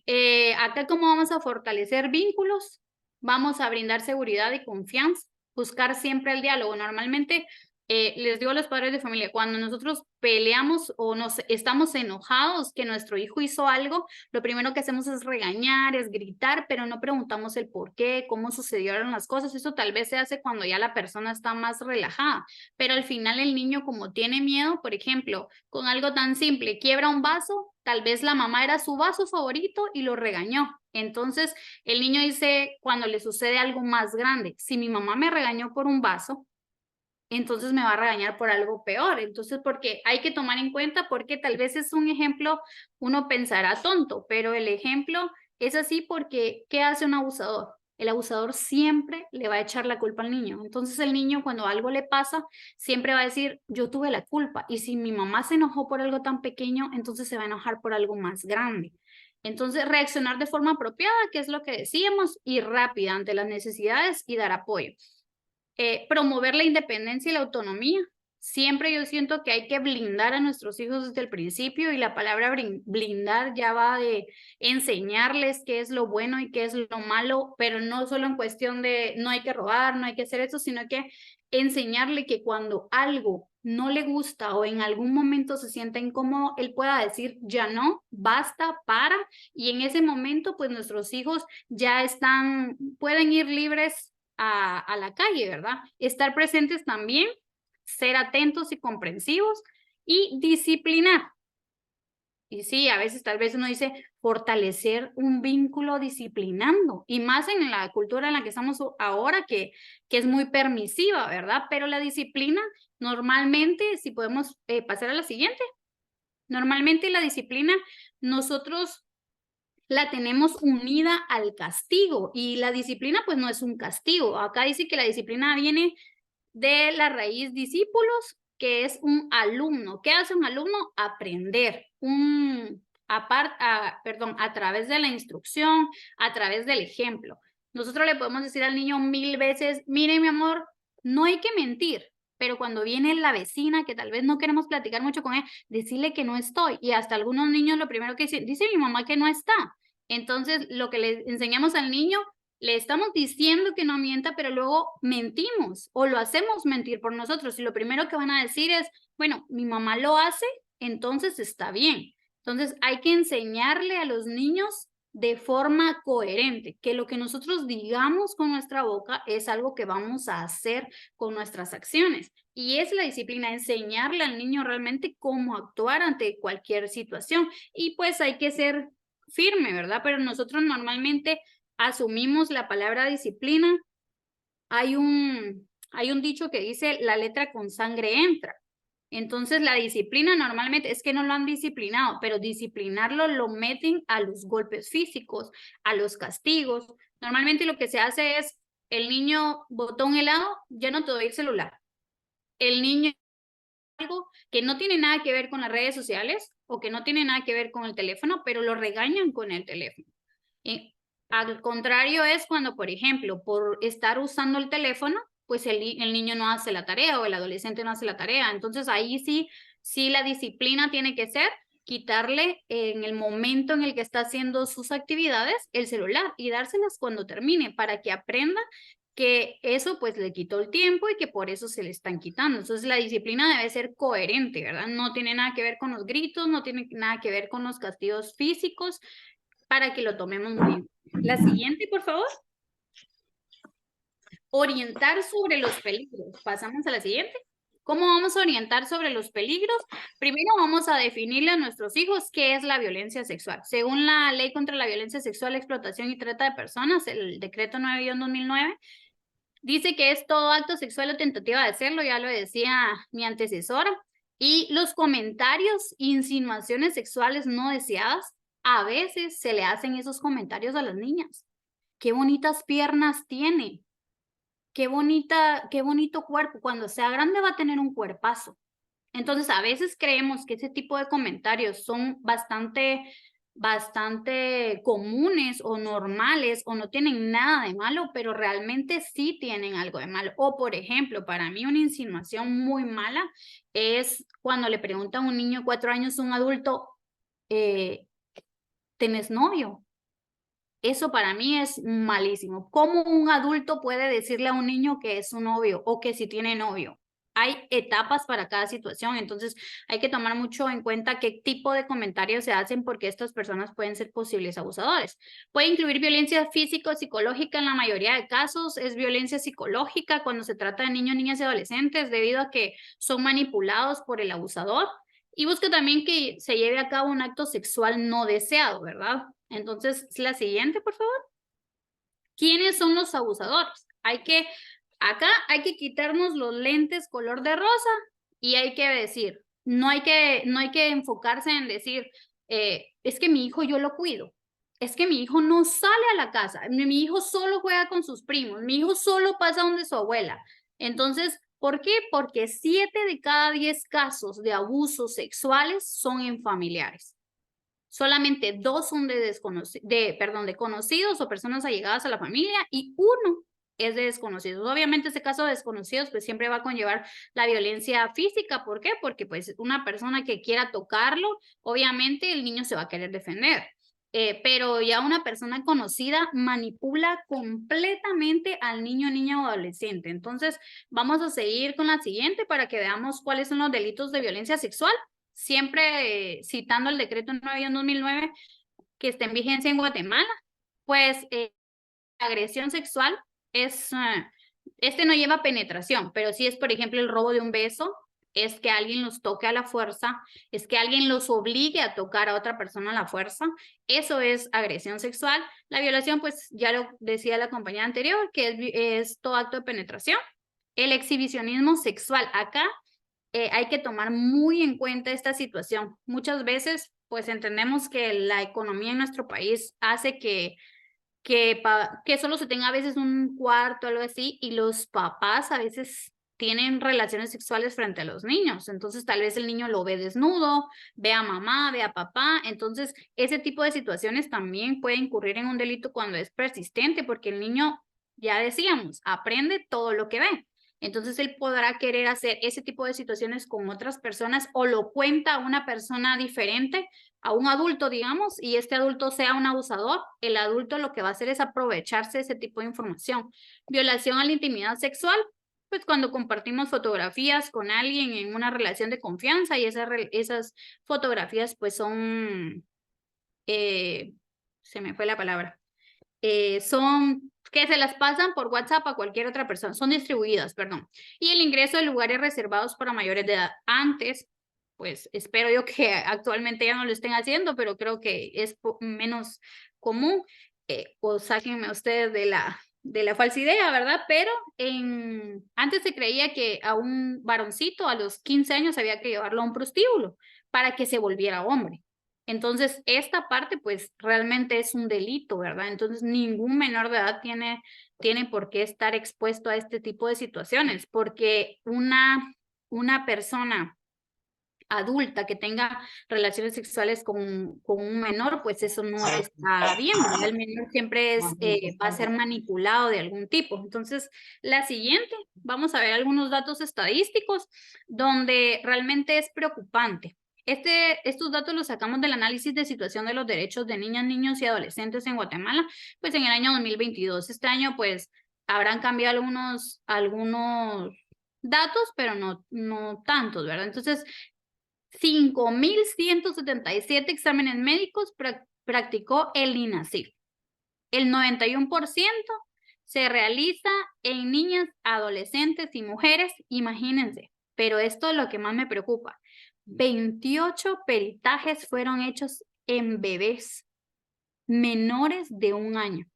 acá cómo vamos a fortalecer vínculos, vamos a brindar seguridad y confianza, buscar siempre el diálogo. Normalmente, les digo a los padres de familia, cuando nosotros peleamos o nos estamos enojados que nuestro hijo hizo algo, lo primero que hacemos es regañar, es gritar, pero no preguntamos el por qué, cómo sucedieron las cosas. Eso tal vez se hace cuando ya la persona está más relajada, pero al final el niño, como tiene miedo, por ejemplo, con algo tan simple, quiebra un vaso, tal vez la mamá era su vaso favorito y lo regañó. Entonces el niño dice, cuando le sucede algo más grande, si mi mamá me regañó por un vaso, entonces me va a regañar por algo peor. Entonces, porque hay que tomar en cuenta, porque tal vez es un ejemplo, uno pensará tonto, pero el ejemplo es así porque, ¿qué hace un abusador? El abusador siempre le va a echar la culpa al niño. Entonces el niño, cuando algo le pasa, siempre va a decir, yo tuve la culpa. Y si mi mamá se enojó por algo tan pequeño, entonces se va a enojar por algo más grande. Entonces, reaccionar de forma apropiada, que es lo que decíamos, y rápida ante las necesidades y dar apoyo. Promover la independencia y la autonomía. Siempre yo siento que hay que blindar a nuestros hijos desde el principio, y la palabra blindar ya va de enseñarles qué es lo bueno y qué es lo malo, pero no solo en cuestión de no hay que robar, no hay que hacer eso, sino que enseñarle que cuando algo no le gusta o en algún momento se sienta incómodo, él pueda decir ya no, basta, para, y en ese momento pues nuestros hijos ya pueden ir libres a la calle, ¿verdad? Estar presentes también, ser atentos y comprensivos y disciplinar. Y sí, a veces tal vez uno dice fortalecer un vínculo disciplinando, y más en la cultura en la que estamos ahora, que es muy permisiva, ¿verdad? Pero la disciplina normalmente, si podemos pasar a la siguiente, normalmente la disciplina nosotros la tenemos unida al castigo, y la disciplina pues no es un castigo. Acá dice que la disciplina viene de la raíz discípulos, que es un alumno. ¿Qué hace un alumno? Aprender. A través de la instrucción, a través del ejemplo. Nosotros le podemos decir al niño 1000 veces, mire mi amor, no hay que mentir, pero cuando viene la vecina, que tal vez no queremos platicar mucho con ella, decirle que no estoy. Y hasta algunos niños lo primero que dicen, dice mi mamá que no está. Entonces, lo que le enseñamos al niño, le estamos diciendo que no mienta, pero luego mentimos o lo hacemos mentir por nosotros. Y lo primero que van a decir es, bueno, mi mamá lo hace, entonces está bien. Entonces hay que enseñarle a los niños de forma coherente, que lo que nosotros digamos con nuestra boca es algo que vamos a hacer con nuestras acciones. Y es la disciplina, enseñarle al niño realmente cómo actuar ante cualquier situación. Y pues hay que ser firme, ¿verdad? Pero nosotros normalmente asumimos la palabra disciplina. Hay un dicho que dice, la letra con sangre entra. Entonces la disciplina normalmente es que no lo han disciplinado, pero disciplinarlo lo meten a los golpes físicos, a los castigos. Normalmente lo que se hace es, el niño botó un helado, ya no te doy el celular. El niño algo que no tiene nada que ver con las redes sociales o que no tiene nada que ver con el teléfono, pero lo regañan con el teléfono. Al contrario es cuando, por ejemplo, por estar usando el teléfono, pues el niño no hace la tarea o el adolescente no hace la tarea. Entonces ahí sí la disciplina tiene que ser quitarle en el momento en el que está haciendo sus actividades el celular y dárselas cuando termine, para que aprenda que eso pues le quitó el tiempo y que por eso se le están quitando. Entonces la disciplina debe ser coherente, ¿verdad? No tiene nada que ver con los gritos, no tiene nada que ver con los castigos físicos, para que lo tomemos muy bien. La siguiente, por favor. Orientar sobre los peligros. Pasamos a la siguiente. ¿Cómo vamos a orientar sobre los peligros? Primero vamos a definirle a nuestros hijos qué es la violencia sexual. Según la Ley contra la Violencia Sexual, Explotación y Trata de Personas, el decreto 9-2009, dice que es todo acto sexual o tentativa de hacerlo, ya lo decía mi antecesora, y los comentarios, insinuaciones sexuales no deseadas, a veces se le hacen esos comentarios a las niñas. Qué bonitas piernas tiene, qué bonito cuerpo, cuando sea grande va a tener un cuerpazo. Entonces a veces creemos que ese tipo de comentarios son bastante comunes o normales o no tienen nada de malo, pero realmente sí tienen algo de malo. O por ejemplo, para mí una insinuación muy mala es cuando le preguntan a un niño de 4 años, un adulto, ¿tenés novio? Eso para mí es malísimo. ¿Cómo un adulto puede decirle a un niño que es su novio o que si tiene novio? Hay etapas para cada situación, entonces hay que tomar mucho en cuenta qué tipo de comentarios se hacen porque estas personas pueden ser posibles abusadores. Puede incluir violencia física o psicológica en la mayoría de casos, es violencia psicológica cuando se trata de niños, niñas y adolescentes debido a que son manipulados por el abusador y busca también que se lleve a cabo un acto sexual no deseado, ¿verdad? Entonces, la siguiente, por favor. ¿Quiénes son los abusadores? Acá hay que quitarnos los lentes color de rosa y hay que decir, no hay que enfocarse en decir, es que mi hijo yo lo cuido, es que mi hijo no sale a la casa, mi hijo solo juega con sus primos, mi hijo solo pasa donde su abuela. Entonces, ¿por qué? Porque 7 de cada 10 casos de abusos sexuales son en familiares. Solamente 2 son de conocidos o personas allegadas a la familia y 1 es de desconocidos. Obviamente ese caso de desconocidos pues siempre va a conllevar la violencia física. ¿Por qué? Porque pues una persona que quiera tocarlo, obviamente el niño se va a querer defender. Pero ya una persona conocida manipula completamente al niño, niña o adolescente. Entonces vamos a seguir con la siguiente para que veamos cuáles son los delitos de violencia sexual. Siempre citando el decreto 9/2009 que está en vigencia en Guatemala, pues agresión sexual es, este no lleva penetración, pero sí es, por ejemplo, el robo de un beso, es que alguien los toque a la fuerza, es que alguien los obligue a tocar a otra persona a la fuerza, eso es agresión sexual. La violación, pues ya lo decía la compañera anterior, que es todo acto de penetración. El exhibicionismo sexual, acá hay que tomar muy en cuenta esta situación. Muchas veces, pues entendemos que la economía en nuestro país hace que solo se tenga a veces un cuarto o algo así, y los papás a veces tienen relaciones sexuales frente a los niños. Entonces, tal vez el niño lo ve desnudo, ve a mamá, ve a papá. Entonces, ese tipo de situaciones también puede incurrir en un delito cuando es persistente, porque el niño, ya decíamos, aprende todo lo que ve. Entonces él podrá querer hacer ese tipo de situaciones con otras personas o lo cuenta a una persona diferente, a un adulto, digamos, y este adulto sea un abusador. El adulto lo que va a hacer es aprovecharse de ese tipo de información. Violación a la intimidad sexual, pues cuando compartimos fotografías con alguien en una relación de confianza y esas fotografías pues son, se me fue la palabra, son que se las pasan por WhatsApp a cualquier otra persona, son distribuidas, perdón. Y el ingreso de lugares reservados para mayores de edad. Antes, pues espero yo que actualmente ya no lo estén haciendo, pero creo que es menos común. O sáquenme ustedes de la falsa idea, ¿verdad? Pero antes se creía que a un varoncito a los 15 años había que llevarlo a un prostíbulo para que se volviera hombre. Entonces, esta parte, pues, realmente es un delito, ¿verdad? Entonces, ningún menor de edad tiene por qué estar expuesto a este tipo de situaciones, porque una persona adulta que tenga relaciones sexuales con un menor, pues eso no está bien, ¿verdad? El menor siempre va a ser manipulado de algún tipo. Entonces, la siguiente, vamos a ver algunos datos estadísticos donde realmente es preocupante. Estos datos los sacamos del análisis de situación de los derechos de niñas, niños y adolescentes en Guatemala, pues en el año 2022. Este año, pues, habrán cambiado algunos datos, pero no tantos, ¿verdad? Entonces, 5,177 exámenes médicos practicó el INASIF. El 91% se realiza en niñas, adolescentes y mujeres, imagínense. Pero esto es lo que más me preocupa. 28 peritajes fueron hechos en bebés menores de 1 año.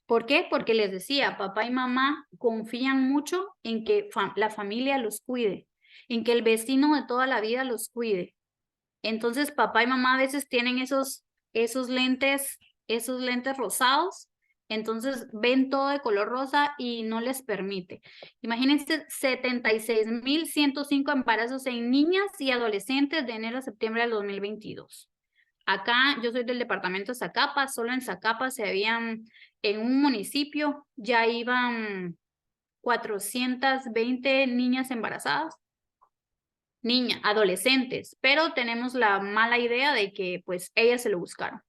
¿Por qué? Porque les decía, papá y mamá confían mucho en que la familia los cuide, en que el vecino de toda la vida los cuide. Entonces, papá y mamá a veces tienen esos lentes rosados, entonces ven todo de color rosa y no les permite. Imagínense 76,105 embarazos en niñas y adolescentes de enero a septiembre del 2022. Acá, yo soy del departamento de Zacapa, solo en Zacapa en un municipio, ya iban 420 niñas embarazadas. niñas, adolescentes, pero tenemos la mala idea de que pues ellas se lo buscaron.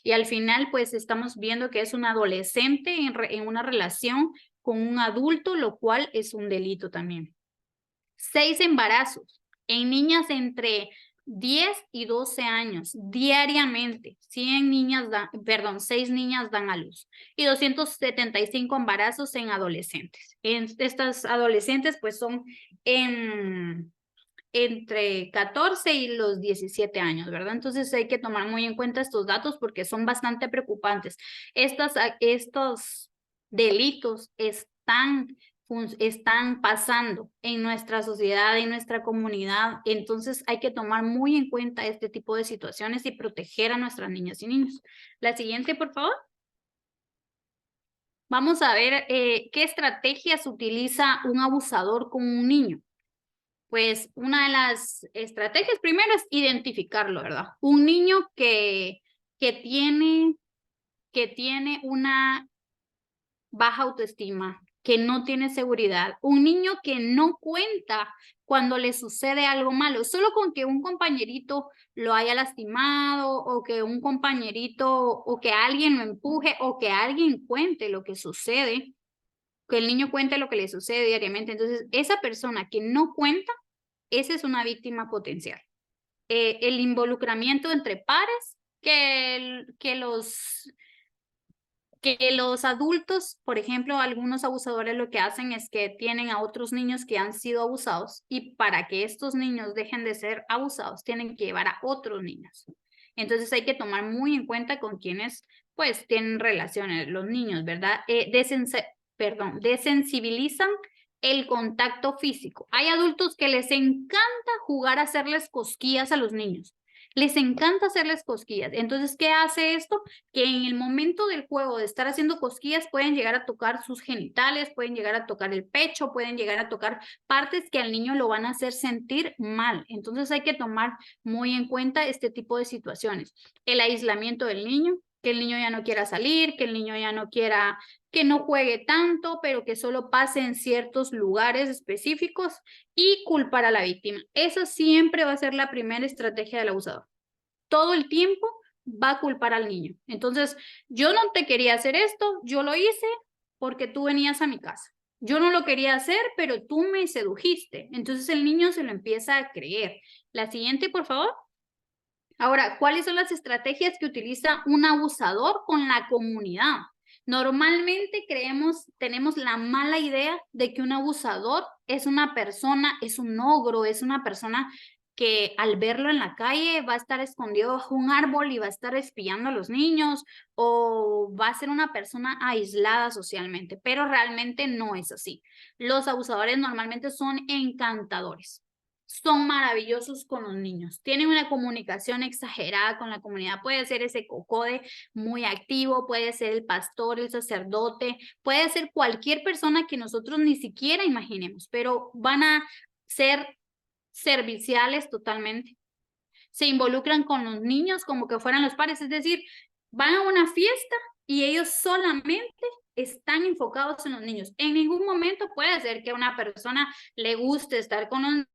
Y al final pues estamos viendo que es un adolescente en una relación con un adulto, lo cual es un delito también. 6 embarazos en niñas entre 10 y 12 años diariamente. 6 niñas dan a luz y 275 embarazos en adolescentes. Estas adolescentes pues son entre 14 y los 17 años, ¿verdad? Entonces hay que tomar muy en cuenta estos datos porque son bastante preocupantes. Estos delitos están pasando en nuestra sociedad, en nuestra comunidad, entonces hay que tomar muy en cuenta este tipo de situaciones y proteger a nuestras niñas y niños. La siguiente, por favor. Vamos a ver qué estrategias utiliza un abusador con un niño. Pues una de las estrategias primero es identificarlo, ¿verdad? Un niño que tiene una baja autoestima, que no tiene seguridad, un niño que no cuenta cuando le sucede algo malo, solo con que un compañerito lo haya lastimado o que un compañerito o que alguien lo empuje o que alguien cuente lo que sucede, que el niño cuente lo que le sucede diariamente. Entonces, esa persona que no cuenta, esa es una víctima potencial. El involucramiento entre pares, que los adultos, por ejemplo, algunos abusadores lo que hacen es que tienen a otros niños que han sido abusados y para que estos niños dejen de ser abusados, tienen que llevar a otros niños. Entonces hay que tomar muy en cuenta con quienes pues tienen relaciones, los niños, ¿verdad? Desensibilizan el contacto físico. Hay adultos que les encanta jugar a hacerles cosquillas a los niños. Les encanta hacerles cosquillas. Entonces, ¿qué hace esto? Que en el momento del juego de estar haciendo cosquillas pueden llegar a tocar sus genitales, pueden llegar a tocar el pecho, pueden llegar a tocar partes que al niño lo van a hacer sentir mal. Entonces hay que tomar muy en cuenta este tipo de situaciones. El aislamiento del niño, que el niño ya no quiera salir, que el niño ya no quiera, que no juegue tanto, pero que solo pase en ciertos lugares específicos y culpar a la víctima. Esa siempre va a ser la primera estrategia del abusador. Todo el tiempo va a culpar al niño. Entonces, yo no te quería hacer esto, yo lo hice porque tú venías a mi casa. Yo no lo quería hacer, pero tú me sedujiste. Entonces el niño se lo empieza a creer. La siguiente, por favor. Ahora, ¿cuáles son las estrategias que utiliza un abusador con la comunidad? Normalmente tenemos la mala idea de que un abusador es una persona, es un ogro, es una persona que al verlo en la calle va a estar escondido bajo un árbol y va a estar espiando a los niños o va a ser una persona aislada socialmente, pero realmente no es así. Los abusadores normalmente son encantadores. Son maravillosos con los niños, tienen una comunicación exagerada con la comunidad, puede ser ese cocode muy activo, puede ser el pastor, el sacerdote, puede ser cualquier persona que nosotros ni siquiera imaginemos, pero van a ser serviciales totalmente. Se involucran con los niños como que fueran los padres, es decir, van a una fiesta y ellos solamente están enfocados en los niños. En ningún momento puede ser que a una persona le guste estar con los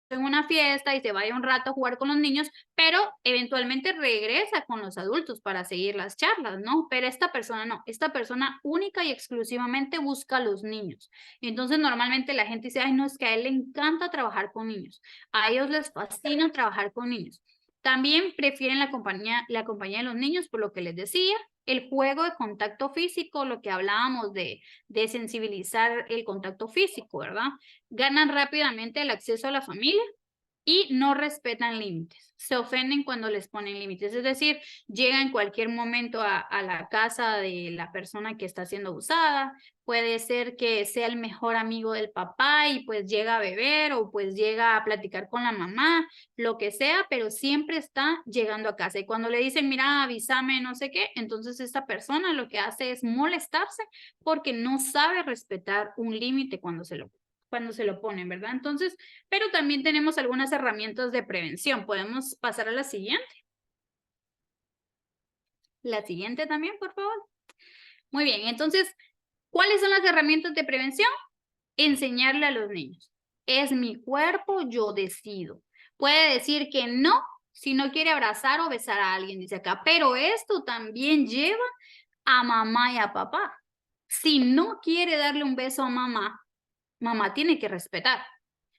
en una fiesta y se vaya un rato a jugar con los niños, pero eventualmente regresa con los adultos para seguir las charlas, ¿no? Pero esta persona no, esta persona única y exclusivamente busca a los niños. Entonces normalmente la gente dice, ay, no, es que a él le encanta trabajar con niños, a ellos les fascina trabajar con niños. También prefieren la compañía de los niños, por lo que les decía, el juego de contacto físico, lo que hablábamos de sensibilizar el contacto físico, ¿verdad? Ganan rápidamente el acceso a la familia y no respetan límites. Se ofenden cuando les ponen límites, es decir, llega en cualquier momento a la casa de la persona que está siendo abusada, puede ser que sea el mejor amigo del papá y pues llega a beber o pues llega a platicar con la mamá, lo que sea, pero siempre está llegando a casa. Y cuando le dicen, mira, avísame, no sé qué, entonces esta persona lo que hace es molestarse porque no sabe respetar un límite cuando se lo ponen, ¿verdad? Entonces, pero también tenemos algunas herramientas de prevención. Podemos pasar a la siguiente. La siguiente también, por favor. Muy bien, entonces, ¿cuáles son las herramientas de prevención? Enseñarle a los niños. Es mi cuerpo, yo decido. Puede decir que no si no quiere abrazar o besar a alguien, dice acá, pero esto también lleva a mamá y a papá. Si no quiere darle un beso a mamá, mamá tiene que respetar.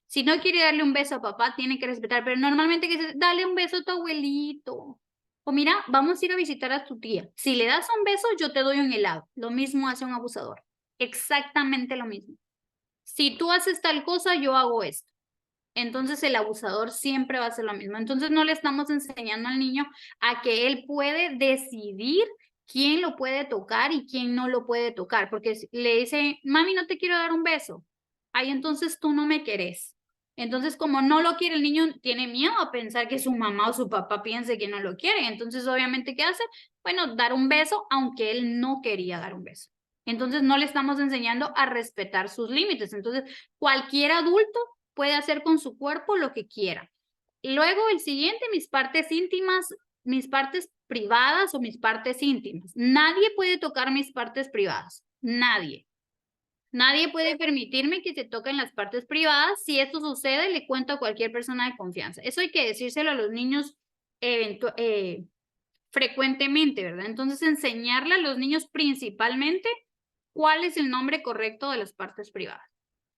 Si no quiere darle un beso a papá, tiene que respetar, pero normalmente que dice, dale un beso a tu abuelito. O mira, vamos a ir a visitar a tu tía. Si le das un beso, yo te doy un helado. Lo mismo hace un abusador. Exactamente lo mismo. Si tú haces tal cosa, yo hago esto. Entonces el abusador siempre va a hacer lo mismo. Entonces no le estamos enseñando al niño a que él puede decidir quién lo puede tocar y quién no lo puede tocar. Porque le dice, mami, no te quiero dar un beso. Ay, entonces tú no me querés. Entonces, como no lo quiere, el niño tiene miedo a pensar que su mamá o su papá piense que no lo quiere. Entonces, obviamente, ¿qué hace? Bueno, dar un beso, aunque él no quería dar un beso. Entonces, no le estamos enseñando a respetar sus límites. Entonces, cualquier adulto puede hacer con su cuerpo lo que quiera. Y luego, el siguiente, mis partes íntimas, mis partes privadas o mis partes íntimas. Nadie puede tocar mis partes privadas. Nadie. Nadie puede permitirme que se toquen las partes privadas. Si esto sucede, le cuento a cualquier persona de confianza. Eso hay que decírselo a los niños frecuentemente, ¿verdad? Entonces, enseñarle a los niños principalmente cuál es el nombre correcto de las partes privadas.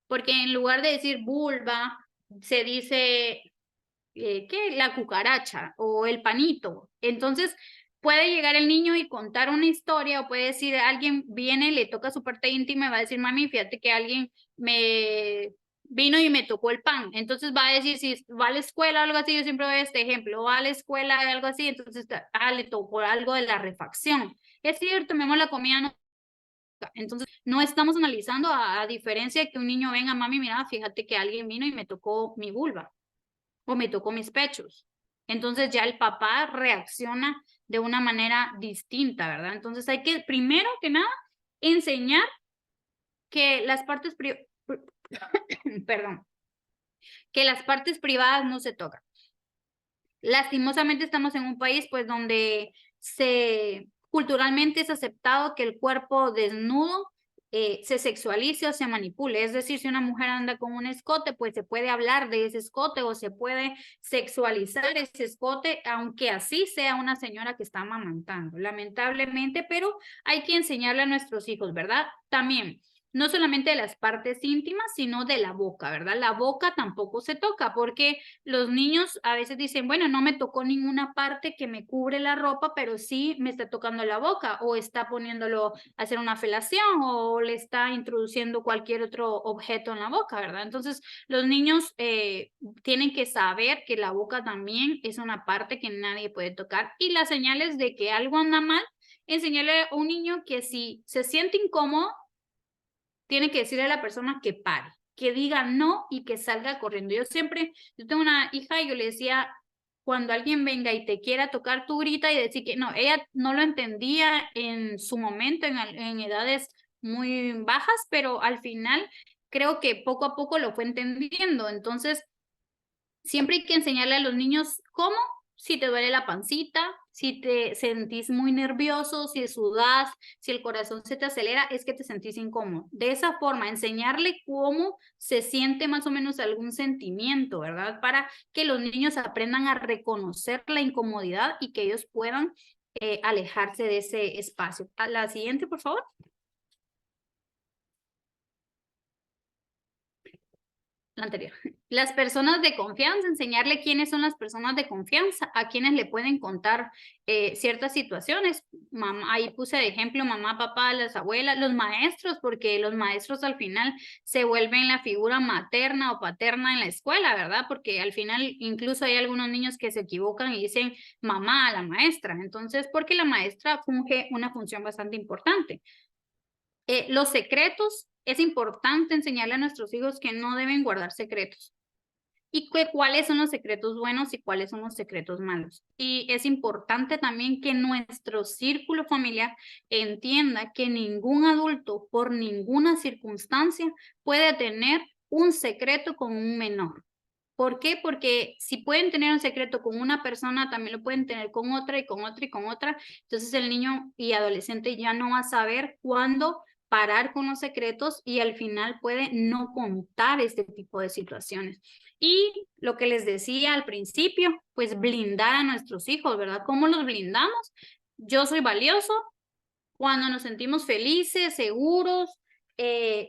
Porque en lugar de decir vulva, se dice, ¿qué? La cucaracha o el panito. Entonces, puede llegar el niño y contar una historia o puede decir, alguien viene, le toca su parte íntima y va a decir, mami, fíjate que alguien me vino y me tocó el pan. Entonces va a decir, si va a la escuela o algo así, yo siempre doy este ejemplo, va a la escuela o algo así, entonces, le tocó algo de la refacción. Es cierto, mi amor, la comida no. Entonces, no estamos analizando a diferencia de que un niño venga, mami, mira, fíjate que alguien vino y me tocó mi vulva o me tocó mis pechos. Entonces ya el papá reacciona de una manera distinta, ¿verdad? Entonces hay que, primero que nada, enseñar que las partes perdón, que las partes privadas no se tocan. Lastimosamente estamos en un país pues donde culturalmente es aceptado que el cuerpo desnudo se sexualice o se manipule. Es decir, si una mujer anda con un escote, pues se puede hablar de ese escote o se puede sexualizar ese escote, aunque así sea una señora que está amamantando, lamentablemente, pero hay que enseñarle a nuestros hijos, ¿verdad? También no solamente de las partes íntimas, sino de la boca, ¿verdad? La boca tampoco se toca porque los niños a veces dicen, bueno, no me tocó ninguna parte que me cubre la ropa, pero sí me está tocando la boca o está poniéndolo a hacer una felación o le está introduciendo cualquier otro objeto en la boca, ¿verdad? Entonces, los niños tienen que saber que la boca también es una parte que nadie puede tocar y las señales de que algo anda mal, enseñarle a un niño que si se siente incómodo, tiene que decirle a la persona que pare, que diga no y que salga corriendo. Yo tengo una hija y yo le decía, cuando alguien venga y te quiera tocar, tú grita y decir que no, ella no lo entendía en su momento, en edades muy bajas, pero al final creo que poco a poco lo fue entendiendo. Entonces, siempre hay que enseñarle a los niños cómo, si te duele la pancita, si te sentís muy nervioso, si sudás, si el corazón se te acelera, es que te sentís incómodo. De esa forma, enseñarle cómo se siente más o menos algún sentimiento, ¿verdad? Para que los niños aprendan a reconocer la incomodidad y que ellos puedan alejarse de ese espacio. A la siguiente, por favor. La anterior. Las personas de confianza, enseñarle quiénes son las personas de confianza, a quienes le pueden contar ciertas situaciones. Mamá, ahí puse de ejemplo mamá, papá, las abuelas, los maestros, porque los maestros al final se vuelven la figura materna o paterna en la escuela, ¿verdad? Porque al final incluso hay algunos niños que se equivocan y dicen mamá a la maestra. Entonces, porque la maestra funge una función bastante importante. Los secretos, es importante enseñarle a nuestros hijos que no deben guardar secretos y cuáles son los secretos buenos y cuáles son los secretos malos. Y es importante también que nuestro círculo familiar entienda que ningún adulto por ninguna circunstancia puede tener un secreto con un menor. ¿Por qué? Porque si pueden tener un secreto con una persona, también lo pueden tener con otra y con otra y con otra. Entonces el niño y adolescente ya no va a saber cuándo parar con los secretos y al final puede no contar este tipo de situaciones. Y lo que les decía al principio, pues blindar a nuestros hijos, ¿verdad? ¿Cómo los blindamos? Yo soy valioso. Cuando nos sentimos felices, seguros,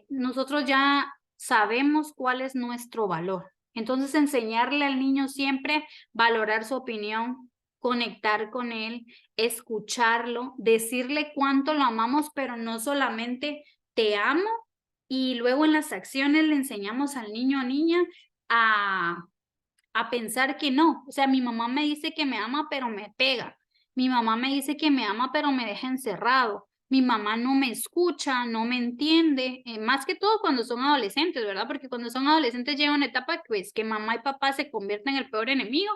nosotros ya sabemos cuál es nuestro valor. Entonces, enseñarle al niño siempre valorar su opinión, conectar con él, escucharlo, decirle cuánto lo amamos, pero no solamente te amo, y luego en las acciones le enseñamos al niño o niña a, a pensar que no. O sea, mi mamá me dice que me ama, pero me pega. Mi mamá me dice que me ama, pero me deja encerrado. Mi mamá no me escucha, no me entiende, más que todo cuando son adolescentes, ¿verdad? Porque cuando son adolescentes llega una etapa pues, que mamá y papá se convierten en el peor enemigo,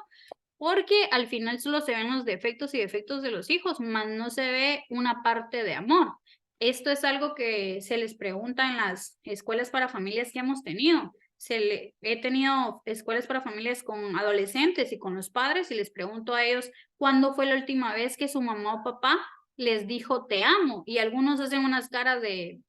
porque al final solo se ven los defectos y defectos de los hijos, más no se ve una parte de amor. Esto es algo que se les pregunta en las escuelas para familias que hemos tenido. He tenido escuelas para familias con adolescentes y con los padres y les pregunto a ellos cuándo fue la última vez que su mamá o papá les dijo te amo, y algunos hacen unas caras de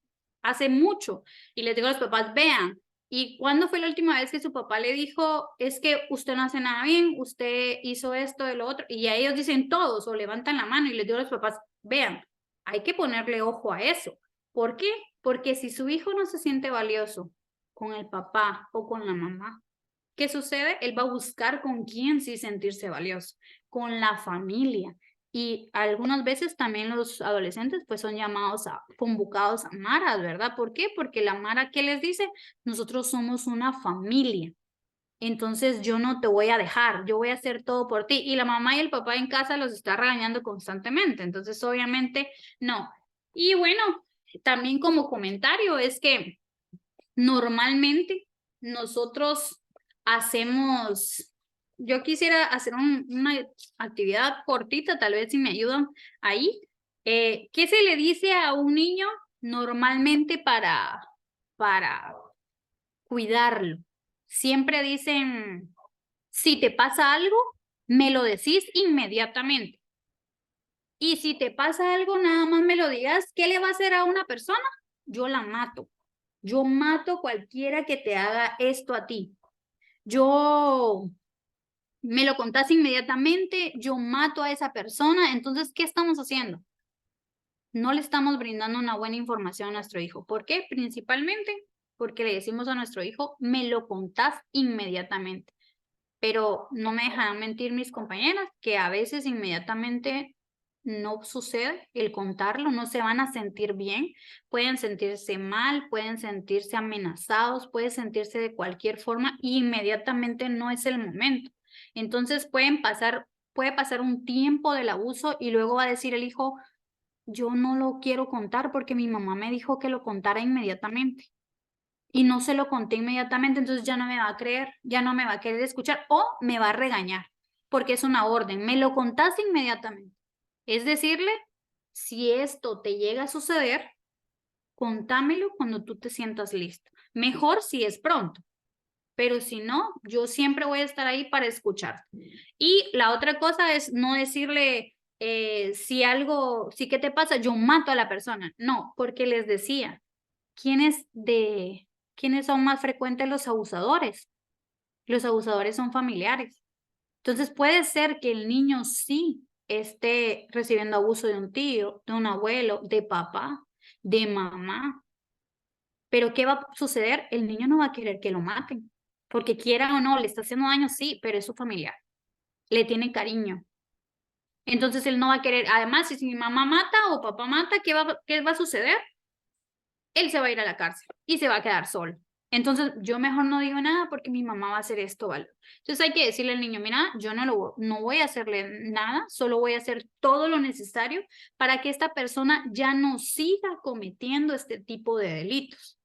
hace mucho, y les digo a los papás, vean, ¿y cuándo fue la última vez que su papá le dijo, es que usted no hace nada bien, usted hizo esto, de lo otro? Y a ellos dicen todos o levantan la mano, y les digo a los papás, vean, hay que ponerle ojo a eso. ¿Por qué? Porque si su hijo no se siente valioso con el papá o con la mamá, ¿qué sucede? Él va a buscar con quién sí sentirse valioso, con la familia. Y algunas veces también los adolescentes pues son convocados a maras, ¿verdad? ¿Por qué? Porque la mara, ¿qué les dice? Nosotros somos una familia. Entonces yo no te voy a dejar, yo voy a hacer todo por ti. Y la mamá y el papá en casa los está regañando constantemente. Entonces obviamente no. Y bueno, también como comentario es que normalmente nosotros hacemos, yo quisiera hacer una actividad cortita, tal vez si me ayudan ahí. ¿Qué se le dice a un niño normalmente para cuidarlo? Siempre dicen, si te pasa algo, me lo decís inmediatamente. Y si te pasa algo, nada más me lo digas, ¿qué le va a hacer a una persona? Yo la mato. Yo mato a cualquiera que te haga esto a ti. Yo me lo contás inmediatamente, yo mato a esa persona. Entonces, ¿qué estamos haciendo? No le estamos brindando una buena información a nuestro hijo. ¿Por qué? Principalmente porque le decimos a nuestro hijo, me lo contás inmediatamente. Pero no me dejarán mentir mis compañeras que a veces inmediatamente no sucede el contarlo, no se van a sentir bien, pueden sentirse mal, pueden sentirse amenazados, pueden sentirse de cualquier forma y inmediatamente no es el momento. Entonces puede pasar un tiempo del abuso y luego va a decir el hijo, yo no lo quiero contar porque mi mamá me dijo que lo contara inmediatamente y no se lo conté inmediatamente, entonces ya no me va a creer, ya no me va a querer escuchar o me va a regañar porque es una orden, me lo contaste inmediatamente. Es decirle, si esto te llega a suceder, contámelo cuando tú te sientas listo. Mejor si es pronto, pero si no, yo siempre voy a estar ahí para escuchar. Y la otra cosa es no decirle, si qué te pasa, yo mato a la persona. No, porque les decía, ¿quiénes son más frecuentes los abusadores? Los abusadores son familiares. Entonces puede ser que el niño sí esté recibiendo abuso de un tío, de un abuelo, de papá, de mamá. Pero ¿qué va a suceder? El niño no va a querer que lo maten. Porque quiera o no, le está haciendo daño, sí, pero es su familiar. Le tiene cariño. Entonces él no va a querer. Además, si mi mamá mata o papá mata, ¿qué va a suceder? Él se va a ir a la cárcel y se va a quedar solo. Entonces, yo mejor no digo nada porque mi mamá va a hacer esto, ¿vale? Entonces hay que decirle al niño, mira, yo no voy a hacerle nada, solo voy a hacer todo lo necesario para que esta persona ya no siga cometiendo este tipo de delitos,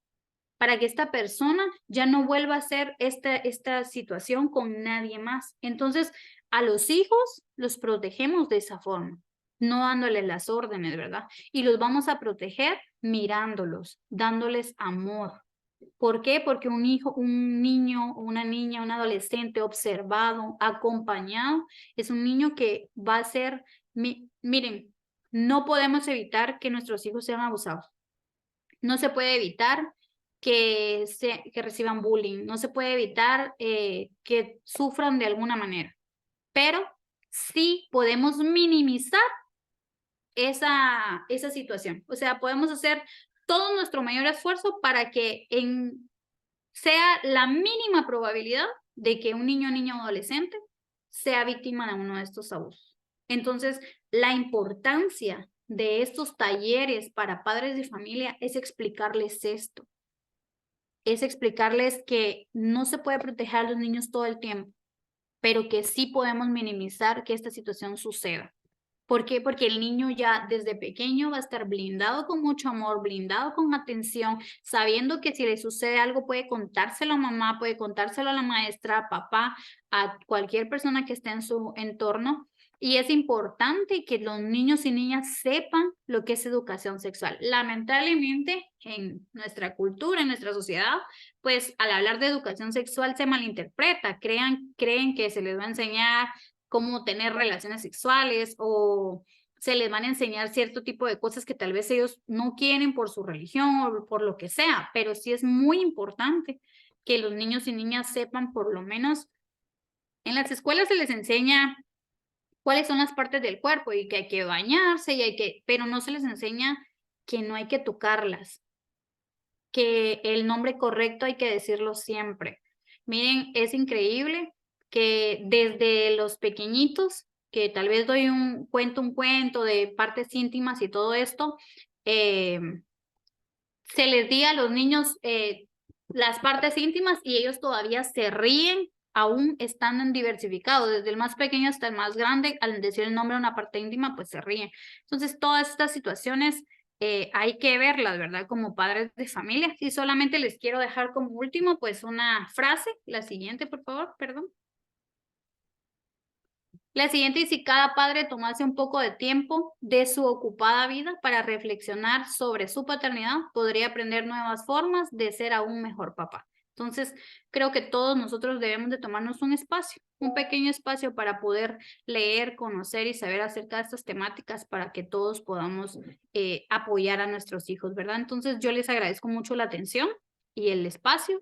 para que esta persona ya no vuelva a hacer esta situación con nadie más. Entonces, a los hijos los protegemos de esa forma, no dándoles las órdenes, ¿verdad? Y los vamos a proteger mirándolos, dándoles amor. ¿Por qué? Porque un hijo, un niño, una niña, un adolescente observado, acompañado, es un niño que va a ser, miren, no podemos evitar que nuestros hijos sean abusados. no se puede evitar que reciban bullying, no se puede evitar que sufran de alguna manera, pero sí podemos minimizar esa situación. O sea, podemos hacer todo nuestro mayor esfuerzo para que sea la mínima probabilidad de que un niño, niña o adolescente sea víctima de uno de estos abusos. Entonces, la importancia de estos talleres para padres de familia es explicarles esto. Es explicarles que no se puede proteger a los niños todo el tiempo, pero que sí podemos minimizar que esta situación suceda. ¿Por qué? Porque el niño ya desde pequeño va a estar blindado con mucho amor, blindado con atención, sabiendo que si le sucede algo puede contárselo a mamá, puede contárselo a la maestra, a papá, a cualquier persona que esté en su entorno. Y es importante que los niños y niñas sepan lo que es educación sexual. Lamentablemente, en nuestra cultura, en nuestra sociedad, pues al hablar de educación sexual se malinterpreta. Creen que se les va a enseñar cómo tener relaciones sexuales o se les van a enseñar cierto tipo de cosas que tal vez ellos no quieren por su religión o por lo que sea, pero sí es muy importante que los niños y niñas sepan, por lo menos en las escuelas se les enseña cuáles son las partes del cuerpo y que hay que bañarse pero no se les enseña que no hay que tocarlas, que el nombre correcto hay que decirlo siempre. Miren, es increíble que desde los pequeñitos, que tal vez doy un cuento de partes íntimas y todo esto, se les diga a los niños las partes íntimas y ellos todavía se ríen, aún estando diversificados, desde el más pequeño hasta el más grande, al decir el nombre de una parte íntima, pues se ríen. Entonces, todas estas situaciones hay que verlas, ¿verdad? Como padres de familia. Y solamente les quiero dejar como último, pues una frase, la siguiente, por favor, perdón. La siguiente es si cada padre tomase un poco de tiempo de su ocupada vida para reflexionar sobre su paternidad, podría aprender nuevas formas de ser aún mejor papá. Entonces, creo que todos nosotros debemos de tomarnos un espacio, un pequeño espacio para poder leer, conocer y saber acerca de estas temáticas para que todos podamos apoyar a nuestros hijos, ¿verdad? Entonces, yo les agradezco mucho la atención y el espacio.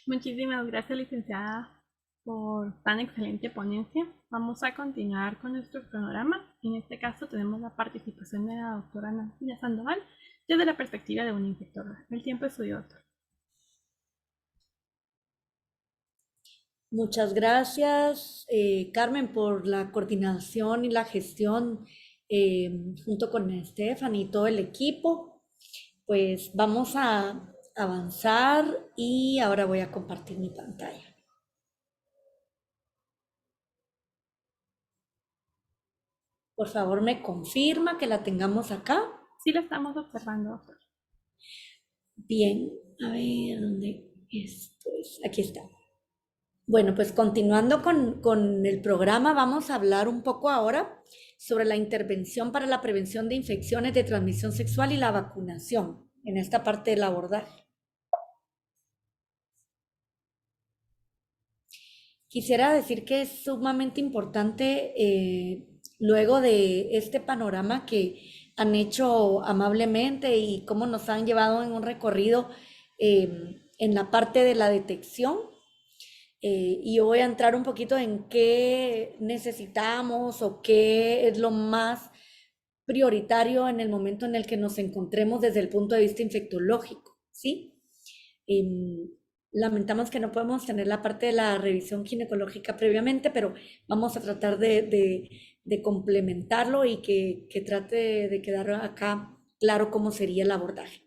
Muchísimas gracias, licenciada, por tan excelente ponencia. Vamos a continuar con nuestro cronograma. En este caso tenemos la participación de la doctora Nancy Sandoval desde la perspectiva de un infector. El tiempo es suyo, doctor. Muchas gracias, Carmen, por la coordinación y la gestión junto con Estefan y todo el equipo. Pues vamos a avanzar y ahora voy a compartir mi pantalla. Por favor, me confirma que la tengamos acá. Sí, la estamos observando, doctor. Bien, a ver, ¿dónde esto es? Aquí está. Bueno, pues continuando con el programa, vamos a hablar un poco ahora sobre la intervención para la prevención de infecciones de transmisión sexual y la vacunación en esta parte del abordaje. Quisiera decir que es sumamente importante, luego de este panorama que han hecho amablemente y cómo nos han llevado en un recorrido en la parte de la detección. Y yo voy a entrar un poquito en qué necesitamos o qué es lo más prioritario en el momento en el que nos encontremos desde el punto de vista infectológico, ¿sí? Lamentamos que no podemos tener la parte de la revisión ginecológica previamente, pero vamos a tratar de complementarlo y que trate de quedar acá claro cómo sería el abordaje.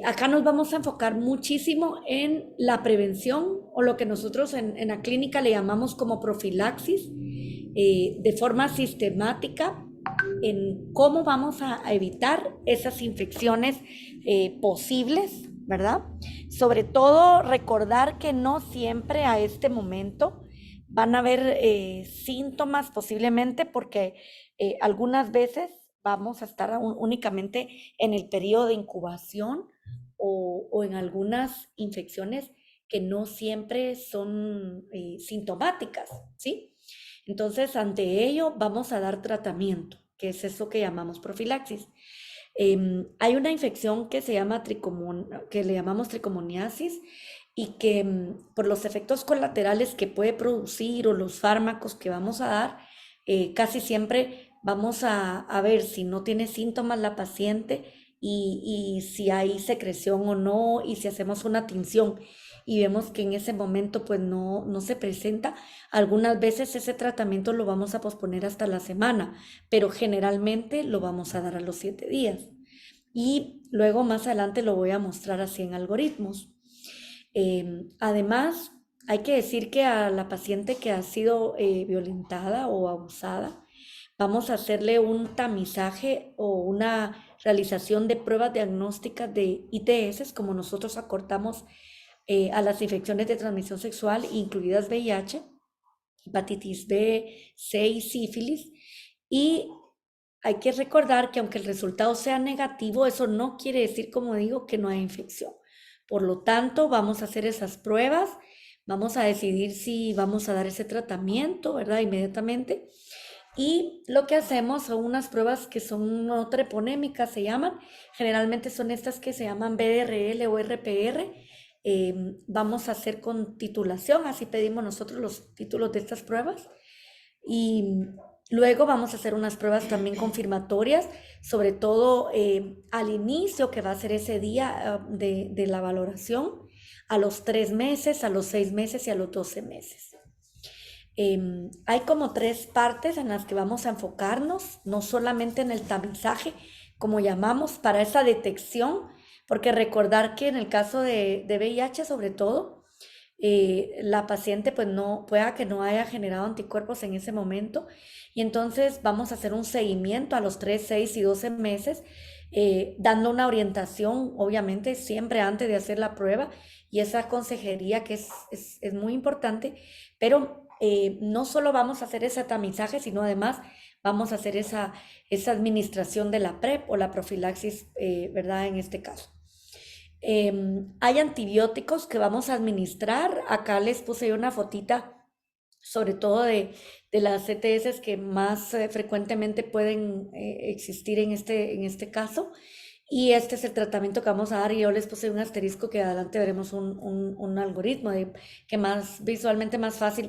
Acá nos vamos a enfocar muchísimo en la prevención o lo que nosotros en la clínica le llamamos como profilaxis, de forma sistemática en cómo vamos a evitar esas infecciones posibles, ¿verdad? Sobre todo recordar que no siempre a este momento van a haber síntomas posiblemente porque algunas veces vamos a estar únicamente en el periodo de incubación o en algunas infecciones que no siempre son sintomáticas, ¿sí? Entonces, ante ello, vamos a dar tratamiento, que es eso que llamamos profilaxis. Hay una infección que se llama que le llamamos tricomoniasis y que por los efectos colaterales que puede producir o los fármacos que vamos a dar, casi siempre vamos a ver si no tiene síntomas la paciente y si hay secreción o no, y si hacemos una tinción y vemos que en ese momento pues no se presenta, algunas veces ese tratamiento lo vamos a posponer hasta la semana, pero generalmente lo vamos a dar a los 7 días. Y luego más adelante lo voy a mostrar así en algoritmos. Además, hay que decir que a la paciente que ha sido violentada o abusada, vamos a hacerle un tamizaje o una realización de pruebas diagnósticas de ITS, como nosotros acortamos a las infecciones de transmisión sexual, incluidas VIH, hepatitis B, C y sífilis. Y hay que recordar que aunque el resultado sea negativo, eso no quiere decir, como digo, que no hay infección. Por lo tanto, vamos a hacer esas pruebas, vamos a decidir si vamos a dar ese tratamiento, ¿verdad? Inmediatamente. Y lo que hacemos son unas pruebas que son no treponémicas, se llaman. Generalmente son estas que se llaman BDRL o RPR. Vamos a hacer con titulación, así pedimos nosotros los títulos de estas pruebas. Y luego vamos a hacer unas pruebas también confirmatorias, sobre todo al inicio, que va a ser ese día de la valoración, a los 3 meses, a los 6 meses y a los 12 meses. Hay como 3 partes en las que vamos a enfocarnos, no solamente en el tamizaje, como llamamos, para esa detección, porque recordar que en el caso de VIH sobre todo, la paciente pues pueda que no haya generado anticuerpos en ese momento, y entonces vamos a hacer un seguimiento a los 3, 6 y 12 meses, dando una orientación, obviamente siempre antes de hacer la prueba, y esa consejería que es muy importante, pero no solo vamos a hacer ese tamizaje, sino además vamos a hacer esa administración de la PrEP o la profilaxis, ¿verdad? En este caso. Hay antibióticos que vamos a administrar. Acá les puse una fotita, sobre todo de las ETS que más frecuentemente pueden existir en este caso. Y este es el tratamiento que vamos a dar, y yo les puse un asterisco que adelante veremos un algoritmo que más visualmente más fácil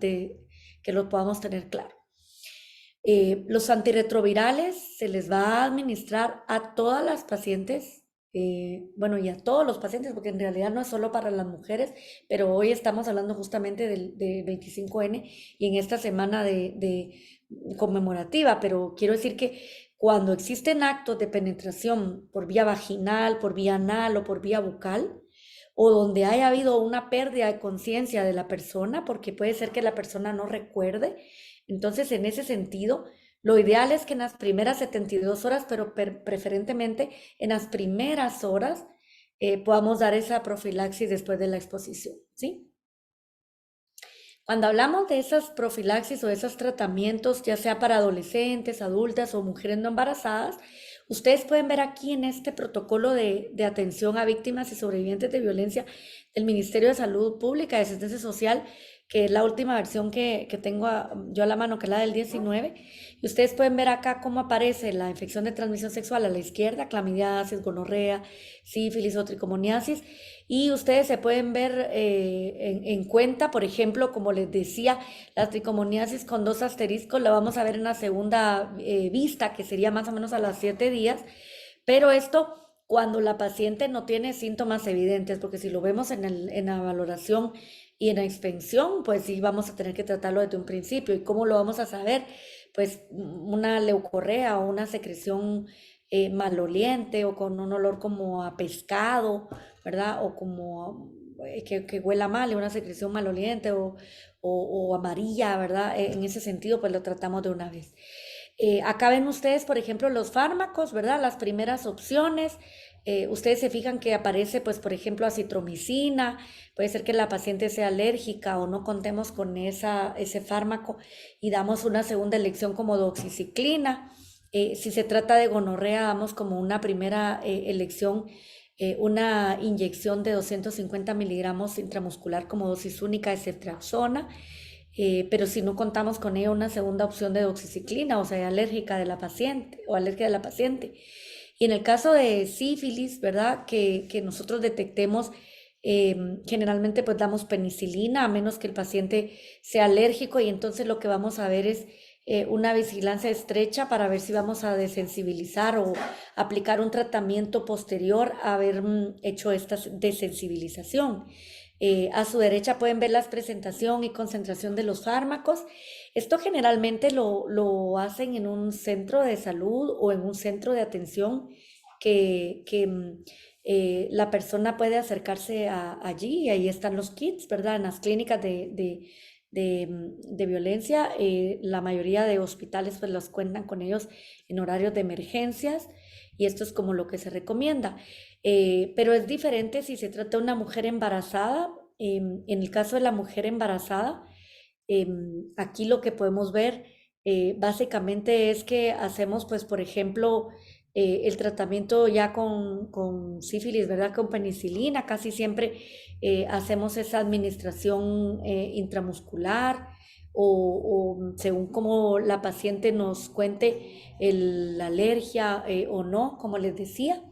que lo podamos tener claro. Los antirretrovirales se les va a administrar a todas las pacientes, bueno, y a todos los pacientes, porque en realidad no es solo para las mujeres, pero hoy estamos hablando justamente de 25N y en esta semana de conmemorativa, pero quiero decir que cuando existen actos de penetración por vía vaginal, por vía anal o por vía bucal, o donde haya habido una pérdida de conciencia de la persona, porque puede ser que la persona no recuerde, entonces en ese sentido, lo ideal es que en las primeras 72 horas, pero preferentemente en las primeras horas, podamos dar esa profilaxis después de la exposición, ¿sí? Cuando hablamos de esas profilaxis o de esos tratamientos, ya sea para adolescentes, adultas o mujeres no embarazadas, ustedes pueden ver aquí en este protocolo de atención a víctimas y sobrevivientes de violencia del Ministerio de Salud Pública y Asistencia Social, que es la última versión que tengo yo a la mano, que es la del 19. Y ustedes pueden ver acá cómo aparece la infección de transmisión sexual a la izquierda, clamidiasis, gonorrea, sífilis o tricomoniasis. Y ustedes se pueden ver en cuenta, por ejemplo, como les decía, la tricomoniasis con 2 asteriscos la vamos a ver en la segunda vista, que sería más o menos a los 7 días. Pero esto cuando la paciente no tiene síntomas evidentes, porque si lo vemos en la valoración y en la extensión, pues sí vamos a tener que tratarlo desde un principio. ¿Y cómo lo vamos a saber? Pues una leucorrea o una secreción maloliente o con un olor como a pescado, ¿verdad? O como que huela mal, una secreción maloliente o amarilla, ¿verdad? En ese sentido, pues lo tratamos de una vez. Acá ven ustedes, por ejemplo, los fármacos, ¿verdad? Las primeras opciones. Ustedes se fijan que aparece, pues, por ejemplo, acitromicina. Puede ser que la paciente sea alérgica o no contemos con ese fármaco y damos una segunda elección como doxiciclina. Si se trata de gonorrea, damos como una primera elección una inyección de 250 miligramos intramuscular como dosis única de ceftriaxona. pero si no contamos con ella, una segunda opción de doxiciclina, o sea, alérgica de la paciente o alergia de la paciente. Y en el caso de sífilis, ¿verdad? Que nosotros detectemos, generalmente pues damos penicilina, a menos que el paciente sea alérgico, y entonces lo que vamos a ver es una vigilancia estrecha para ver si vamos a desensibilizar o aplicar un tratamiento posterior a haber hecho esta desensibilización. A su derecha pueden ver la presentación y concentración de los fármacos. Esto generalmente lo hacen en un centro de salud o en un centro de atención que la persona puede acercarse allí, y ahí están los kits, ¿verdad? En las clínicas de violencia, la mayoría de hospitales pues los cuentan con ellos en horarios de emergencias, y esto es como lo que se recomienda. Pero es diferente si se trata de una mujer embarazada. En el caso de la mujer embarazada, aquí lo que podemos ver básicamente es que hacemos, pues, por ejemplo, el tratamiento ya con sífilis, ¿verdad? Con penicilina, casi siempre hacemos esa administración intramuscular, o según como la paciente nos cuente la alergia o no, como les decía.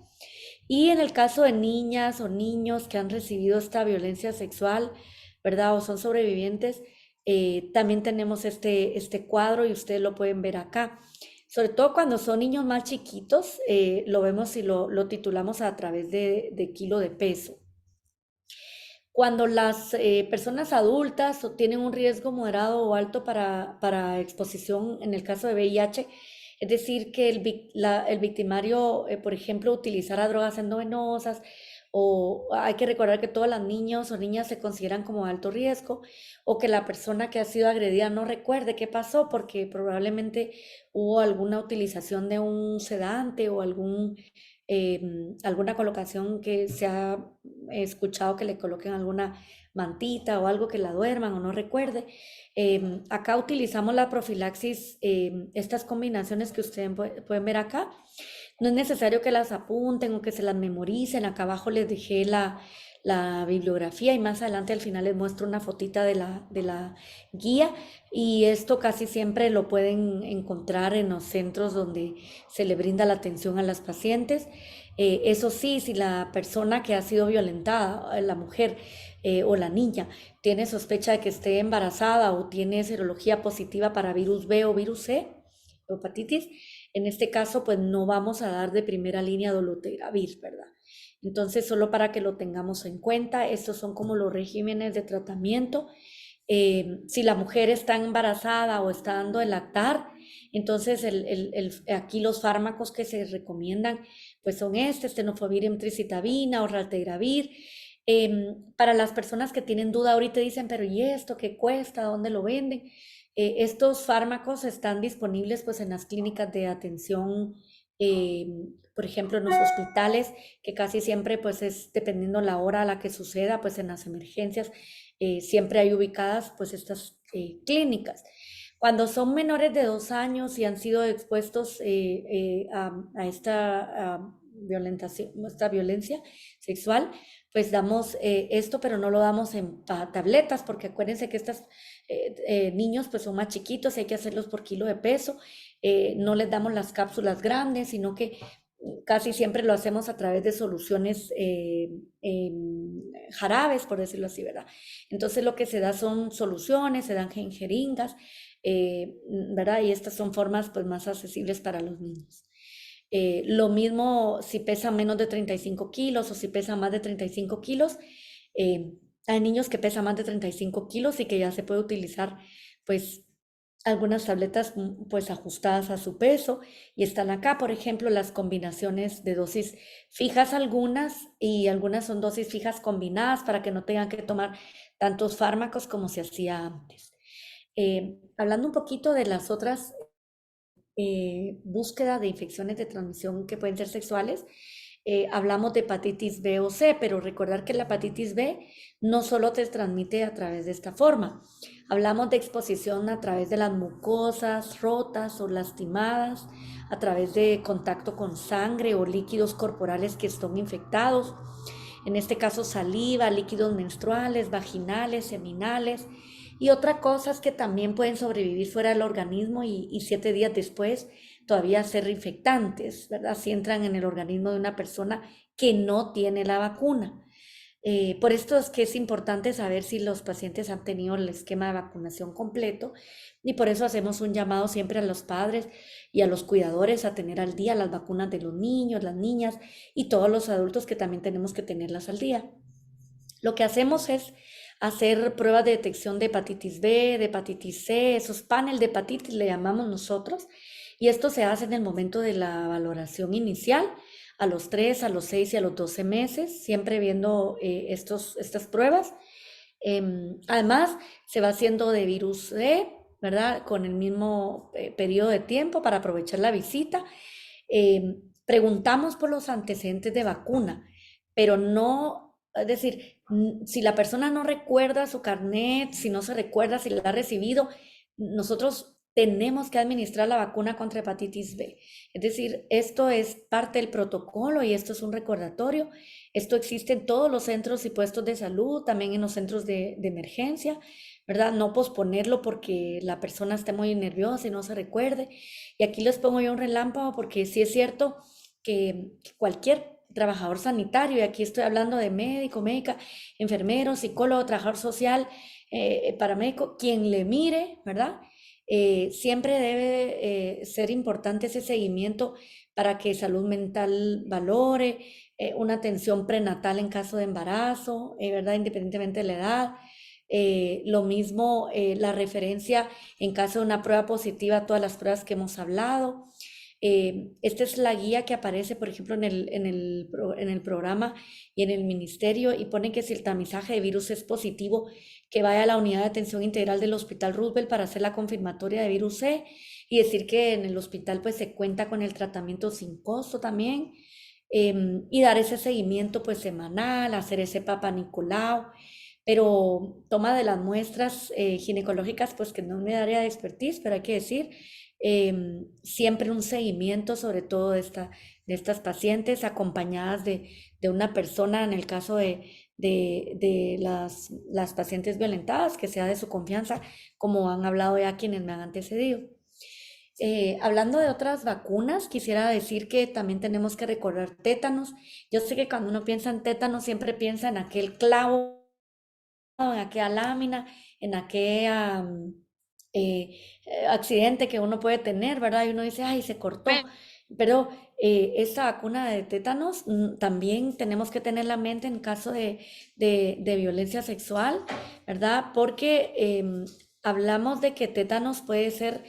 Y en el caso de niñas o niños que han recibido esta violencia sexual, ¿verdad? O son sobrevivientes, también tenemos este cuadro, y ustedes lo pueden ver acá. Sobre todo cuando son niños más chiquitos, lo vemos y lo titulamos a través de kilo de peso. Cuando las personas adultas tienen un riesgo moderado o alto para exposición en el caso de VIH, es decir, que el victimario, por ejemplo, utilizara drogas endovenosas, o hay que recordar que todos los niños o niñas se consideran como alto riesgo, o que la persona que ha sido agredida no recuerde qué pasó porque probablemente hubo alguna utilización de un sedante o alguna colocación que se ha escuchado que le coloquen alguna mantita o algo que la duerman o no recuerde. Acá utilizamos la profilaxis, estas combinaciones que ustedes pueden ver acá. No es necesario que las apunten o que se las memoricen. Acá abajo les dejé la bibliografía, y más adelante al final les muestro una fotita de la guía, y esto casi siempre lo pueden encontrar en los centros donde se le brinda la atención a las pacientes. Eso sí, si la persona que ha sido violentada, la mujer o la niña, tiene sospecha de que esté embarazada o tiene serología positiva para virus B o virus C, hepatitis, en este caso pues no vamos a dar de primera línea dolutegravir, ¿verdad? Entonces, solo para que lo tengamos en cuenta, estos son como los regímenes de tratamiento. Si la mujer está embarazada o está dando el lactar, entonces aquí los fármacos que se recomiendan pues son tenofovir, emtricitabina o raltegravir. Para las personas que tienen duda ahorita dicen, pero ¿y esto qué cuesta? ¿Dónde lo venden? Estos fármacos están disponibles pues en las clínicas de atención, por ejemplo en los hospitales, que casi siempre pues es dependiendo la hora a la que suceda, pues en las emergencias siempre hay ubicadas pues estas clínicas. Cuando son menores de 2 años y han sido expuestos a esta violencia sexual, pues damos esto, pero no lo damos en tabletas, porque acuérdense que estos niños pues son más chiquitos y hay que hacerlos por kilo de peso. No les damos las cápsulas grandes, sino que casi siempre lo hacemos a través de soluciones jarabes, por decirlo así, ¿verdad? Entonces lo que se da son soluciones, se dan en jeringas, ¿verdad? Y estas son formas pues más accesibles para los niños. Lo mismo si pesa menos de 35 kilos o si pesa más de 35 kilos. Hay niños que pesan más de 35 kilos y que ya se puede utilizar pues algunas tabletas pues ajustadas a su peso, y están acá, por ejemplo, las combinaciones de dosis fijas algunas, y algunas son dosis fijas combinadas para que no tengan que tomar tantos fármacos como se hacía antes. Hablando un poquito de las otras búsqueda de infecciones de transmisión que pueden ser sexuales, hablamos de hepatitis B o C, pero recordar que la hepatitis B no solo te transmite a través de esta forma. Hablamos de exposición a través de las mucosas rotas o lastimadas, a través de contacto con sangre o líquidos corporales que están infectados. En este caso, saliva, líquidos menstruales, vaginales, seminales. Y otra cosa es que también pueden sobrevivir fuera del organismo y 7 días después todavía ser reinfectantes, ¿verdad? Si entran en el organismo de una persona que no tiene la vacuna. Por esto es que es importante saber si los pacientes han tenido el esquema de vacunación completo y por eso hacemos un llamado siempre a los padres y a los cuidadores a tener al día las vacunas de los niños, las niñas y todos los adultos que también tenemos que tenerlas al día. Lo que hacemos es hacer pruebas de detección de hepatitis B, de hepatitis C, esos paneles de hepatitis le llamamos nosotros, y esto se hace en el momento de la valoración inicial, a los 3, a los 6 y a los 12 meses, siempre viendo estas pruebas. Además, se va haciendo de virus C, ¿verdad? Con el mismo periodo de tiempo para aprovechar la visita. Preguntamos por los antecedentes de vacuna, pero no, es decir, si la persona no recuerda su carnet, si no se recuerda si la ha recibido, nosotros tenemos que administrar la vacuna contra hepatitis B. Es decir, esto es parte del protocolo y esto es un recordatorio. Esto existe en todos los centros y puestos de salud, también en los centros de emergencia, ¿verdad? No posponerlo porque la persona esté muy nerviosa y no se recuerde. Y aquí les pongo yo un relámpago porque sí es cierto que cualquier trabajador sanitario, y aquí estoy hablando de médico, médica, enfermero, psicólogo, trabajador social, paramédico, quien le mire, ¿verdad? Siempre debe ser importante ese seguimiento para que salud mental valore, una atención prenatal en caso de embarazo, ¿verdad? Independientemente de la edad. Lo mismo la referencia en caso de una prueba positiva a todas las pruebas que hemos hablado. Esta es la guía que aparece, por ejemplo, en el programa y en el ministerio y pone que si el tamizaje de virus es positivo, que vaya a la unidad de atención integral del Hospital Roosevelt para hacer la confirmatoria de virus C y decir que en el hospital pues se cuenta con el tratamiento sin costo también y dar ese seguimiento pues semanal, hacer ese Papa Nicolau, pero toma de las muestras ginecológicas pues que no es mi área de expertise, pero hay que decir siempre un seguimiento sobre todo de estas pacientes acompañadas de una persona en el caso de las pacientes violentadas, que sea de su confianza, como han hablado ya quienes me han antecedido. Hablando de otras vacunas, quisiera decir que también tenemos que recordar tétanos. Yo sé que cuando uno piensa en tétanos siempre piensa en aquel clavo, en aquella lámina, en aquella accidente que uno puede tener, ¿verdad? Y uno dice, ay, se cortó. Pero esta vacuna de tétanos también tenemos que tener la mente en caso de violencia sexual, ¿verdad? Porque hablamos de que tétanos puede ser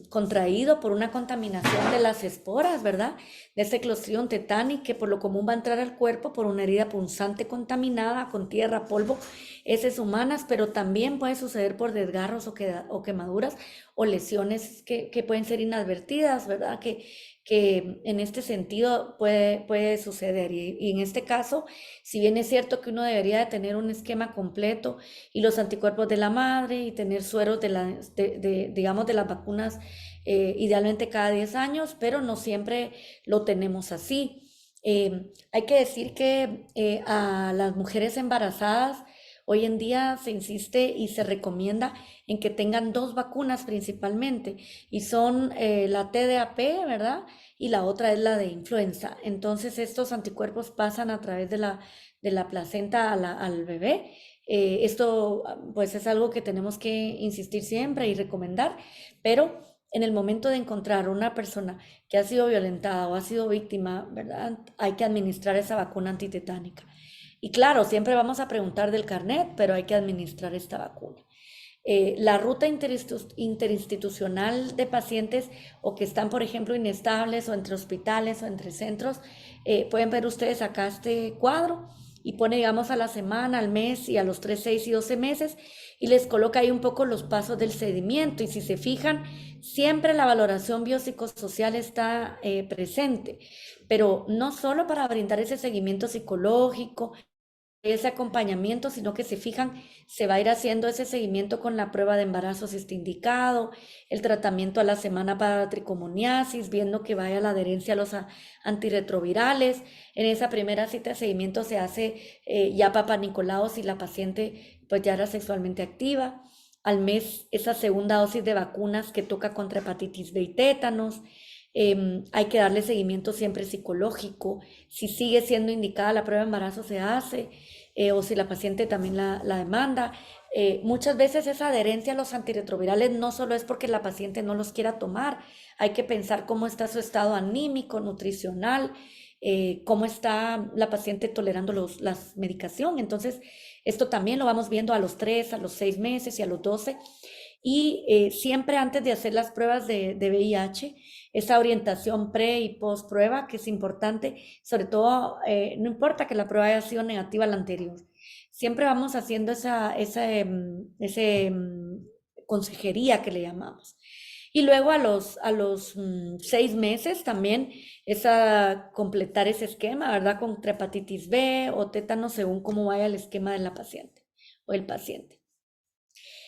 contraído por una contaminación de las esporas, ¿verdad? De ese Clostridium tetani que por lo común va a entrar al cuerpo por una herida punzante contaminada con tierra, polvo, heces humanas, pero también puede suceder por desgarros o quemaduras o lesiones que pueden ser inadvertidas, ¿verdad? Que en este sentido puede suceder. Y en este caso, si bien es cierto que uno debería de tener un esquema completo y los anticuerpos de la madre y tener sueros digamos, de las vacunas idealmente cada 10 años, pero no siempre lo tenemos así. Hay que decir que a las mujeres embarazadas hoy en día se insiste y se recomienda en que tengan 2 vacunas principalmente y son la TDAP, ¿verdad? Y la otra es la de influenza. Entonces estos anticuerpos pasan a través de la placenta al bebé. Esto pues es algo que tenemos que insistir siempre y recomendar, pero en el momento de encontrar una persona que ha sido violentada o ha sido víctima, ¿verdad? Hay que administrar esa vacuna antitetánica. Y claro, siempre vamos a preguntar del carnet, pero hay que administrar esta vacuna. La ruta interinstitucional de pacientes o que están, por ejemplo, inestables o entre hospitales o entre centros, pueden ver ustedes acá este cuadro y pone, digamos, a la semana, al mes y a los 3, 6 y 12 meses y les coloca ahí un poco los pasos del seguimiento. Y si se fijan, siempre la valoración biopsicosocial está presente, pero no solo para brindar ese seguimiento psicológico, ese acompañamiento, sino que se fijan, se va a ir haciendo ese seguimiento con la prueba de embarazo si está indicado, el tratamiento a la semana para la tricomoniasis, viendo que vaya la adherencia a los antirretrovirales. En esa primera cita de seguimiento se hace ya Papa Nicolau si la paciente pues ya era sexualmente activa. Al mes, esa segunda dosis de vacunas que toca contra hepatitis B y tétanos. Hay que darle seguimiento siempre psicológico. Si sigue siendo indicada la prueba de embarazo, se hace, o si la paciente también la demanda. Muchas veces esa adherencia a los antirretrovirales no solo es porque la paciente no los quiera tomar, hay que pensar cómo está su estado anímico, nutricional, cómo está la paciente tolerando la medicación. Entonces, esto también lo vamos viendo a los 3, a los 6 meses y a los 12. Y siempre antes de hacer las pruebas de VIH, esa orientación pre y post prueba, que es importante, sobre todo, no importa que la prueba haya sido negativa a la anterior. Siempre vamos haciendo esa consejería que le llamamos. Y luego a los 6 meses también completar ese esquema, ¿verdad? Contra hepatitis B o tétano, según cómo vaya el esquema de la paciente o el paciente.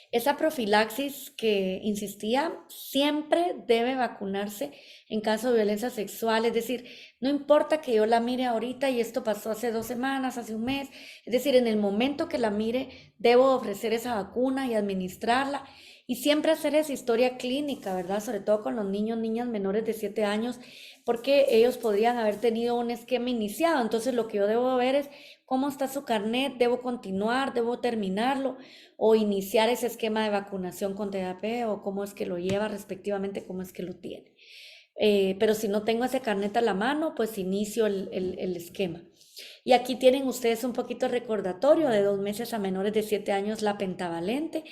Esa profilaxis que insistía, siempre debe vacunarse en caso de violencia sexual, es decir, no importa que yo la mire ahorita y esto pasó hace 2 semanas, hace un mes, es decir, en el momento que la mire, debo ofrecer esa vacuna y administrarla. Y siempre hacer esa historia clínica, ¿verdad? Sobre todo con los niños, niñas menores de 7 años, porque ellos podrían haber tenido un esquema iniciado. Entonces lo que yo debo ver es cómo está su carnet, debo continuar, debo terminarlo o iniciar ese esquema de vacunación con TDAP o cómo es que lo lleva respectivamente, cómo es que lo tiene. Pero si no tengo ese carnet a la mano, pues inicio el esquema. Y aquí tienen ustedes un poquito de recordatorio de 2 meses a menores de 7 años la pentavalente.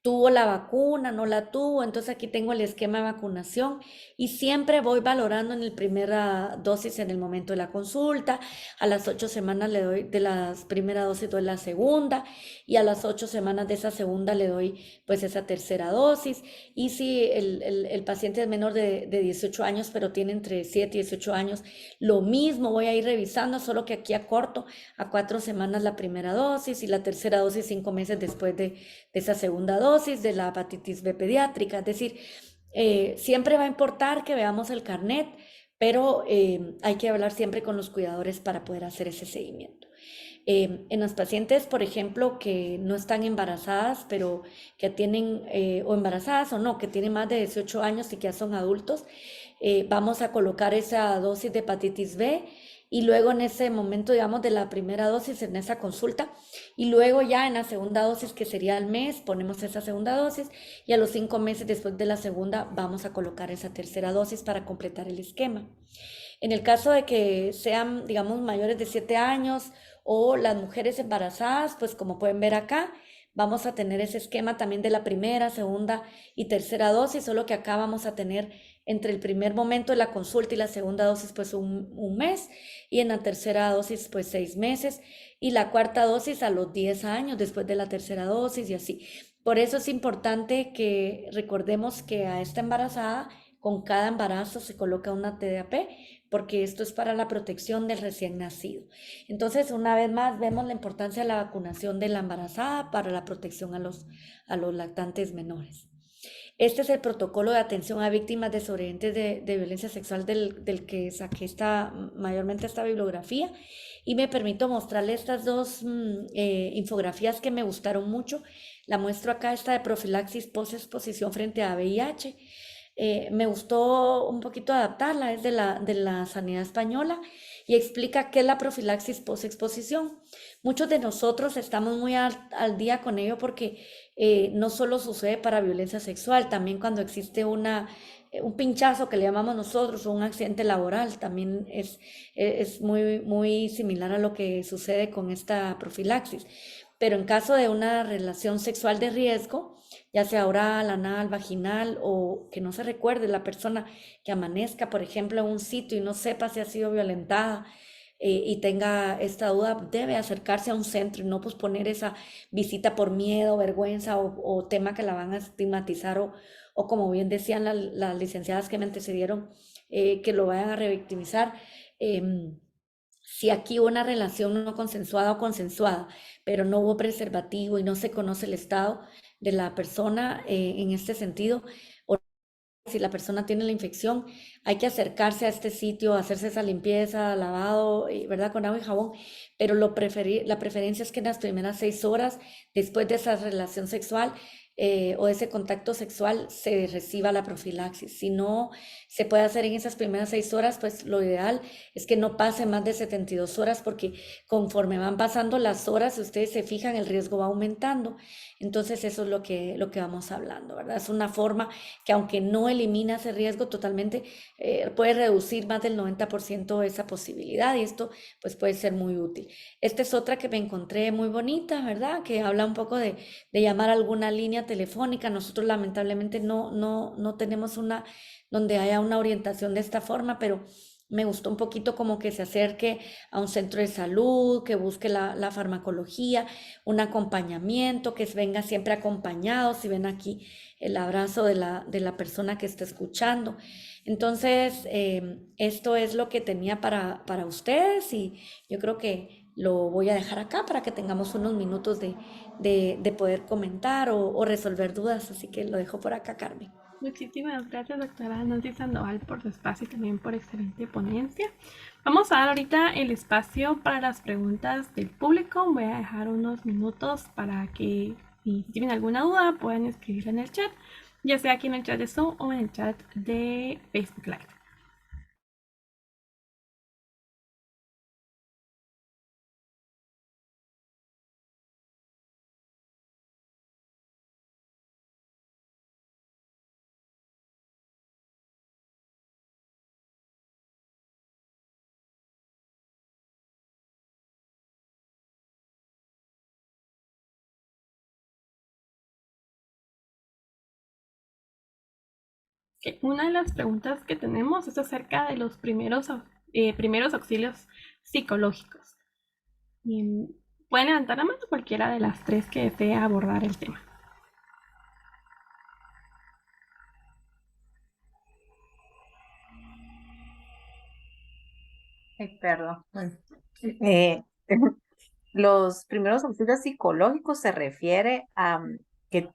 Tuvo la vacuna, no la tuvo, entonces aquí tengo el esquema de vacunación y siempre voy valorando en la primera dosis en el momento de la consulta, a las 8 semanas le doy de la primera dosis, doy la segunda y a las 8 semanas de esa segunda le doy pues esa tercera dosis. Y si el paciente es menor de 18 años pero tiene entre 7 y 18 años, lo mismo voy a ir revisando, solo que aquí acorto a 4 semanas la primera dosis y la tercera dosis 5 meses después de esa segunda dosis de la hepatitis B pediátrica. Es decir, siempre va a importar que veamos el carnet, pero hay que hablar siempre con los cuidadores para poder hacer ese seguimiento. En las pacientes, por ejemplo, que no están embarazadas, pero que tienen, o embarazadas o no, que tienen más de 18 años y que ya son adultos, vamos a colocar esa dosis de hepatitis B y luego en ese momento, digamos, de la primera dosis, en esa consulta, y luego ya en la segunda dosis, que sería al mes, ponemos esa segunda dosis, y a los 5 meses después de la segunda vamos a colocar esa tercera dosis para completar el esquema. En el caso de que sean, digamos, mayores de 7 años o las mujeres embarazadas, pues como pueden ver acá, vamos a tener ese esquema también de la primera, segunda y tercera dosis, solo que acá vamos a tener entre el primer momento de la consulta y la segunda dosis pues un mes y en la tercera dosis pues 6 meses y la cuarta dosis a los 10 años después de la tercera dosis y así. Por eso es importante que recordemos que a esta embarazada con cada embarazo se coloca una TDAP porque esto es para la protección del recién nacido. Entonces, una vez más, vemos la importancia de la vacunación de la embarazada para la protección a los lactantes menores. Este es el protocolo de atención a víctimas de sobrevivientes de violencia sexual del que saqué mayormente esta bibliografía y me permito mostrarle estas dos infografías que me gustaron mucho. La muestro acá, esta de profilaxis post-exposición frente a VIH. Me gustó un poquito adaptarla, es de la Sanidad Española y explica qué es la profilaxis post-exposición. Muchos de nosotros estamos muy al día con ello porque no solo sucede para violencia sexual, también cuando existe un pinchazo que le llamamos nosotros o un accidente laboral, también es muy, muy similar a lo que sucede con esta profilaxis. Pero en caso de una relación sexual de riesgo, ya sea oral, anal, vaginal o que no se recuerde la persona que amanezca, por ejemplo, en un sitio y no sepa si ha sido violentada y tenga esta duda, debe acercarse a un centro y no posponer esa visita por miedo, vergüenza o tema que la van a estigmatizar o como bien decían las licenciadas que me antecedieron, que lo vayan a revictimizar. Si aquí hubo una relación no consensuada o consensuada, pero no hubo preservativo y no se conoce el estado de la persona en este sentido, si la persona tiene la infección, hay que acercarse a este sitio, hacerse esa limpieza, lavado, ¿verdad? Con agua y jabón, pero la preferencia es que en las primeras 6 horas, después de esa relación sexual o ese contacto sexual, se reciba la profilaxis. Si no se puede hacer en esas primeras 6 horas, pues lo ideal es que no pase más de 72 horas, porque conforme van pasando las horas, si ustedes se fijan, el riesgo va aumentando. Entonces eso es lo que vamos hablando, ¿verdad? Es una forma que, aunque no elimina ese riesgo totalmente, puede reducir más del 90% esa posibilidad, y esto pues puede ser muy útil. Esta es otra que me encontré muy bonita, ¿verdad? Que habla un poco de llamar a alguna línea telefónica. Nosotros lamentablemente no tenemos una donde haya una orientación de esta forma, pero me gustó un poquito como que se acerque a un centro de salud, que busque la farmacología, un acompañamiento, que venga siempre acompañado, si ven aquí el abrazo de la persona que está escuchando. Entonces, esto es lo que tenía para ustedes, y yo creo que lo voy a dejar acá para que tengamos unos minutos de poder comentar o resolver dudas. Así que lo dejo por acá, Carmen. Muchísimas gracias, doctora Nancy Sandoval, por su espacio y también por excelente ponencia. Vamos a dar ahorita el espacio para las preguntas del público. Voy a dejar unos minutos para que, si tienen alguna duda, puedan escribirla en el chat, ya sea aquí en el chat de Zoom o en el chat de Facebook Live. Una de las preguntas que tenemos es acerca de los primeros auxilios psicológicos. Pueden levantar la mano cualquiera de las tres que desee abordar el tema. Perdón. Eh, los primeros auxilios psicológicos se refiere a que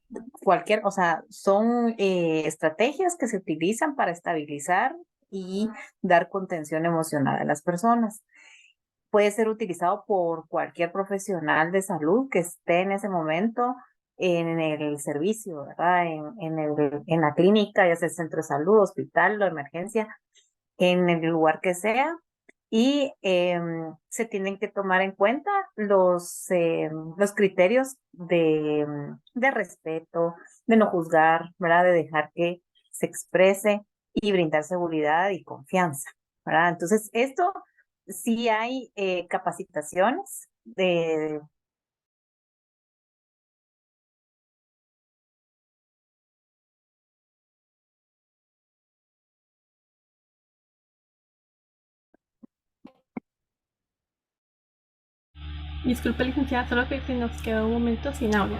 o sea, son estrategias que se utilizan para estabilizar y dar contención emocional a las personas. Puede ser utilizado por cualquier profesional de salud que esté en ese momento en el servicio, ¿verdad? En la clínica, ya sea el centro de salud, hospital o emergencia, en el lugar que sea. Y se tienen que tomar en cuenta los criterios de respeto, de no juzgar, ¿verdad? De dejar que se exprese y brindar seguridad y confianza, ¿verdad? Entonces, esto sí hay capacitaciones de... Disculpe, licenciada, solo que se nos quedó un momento sin audio.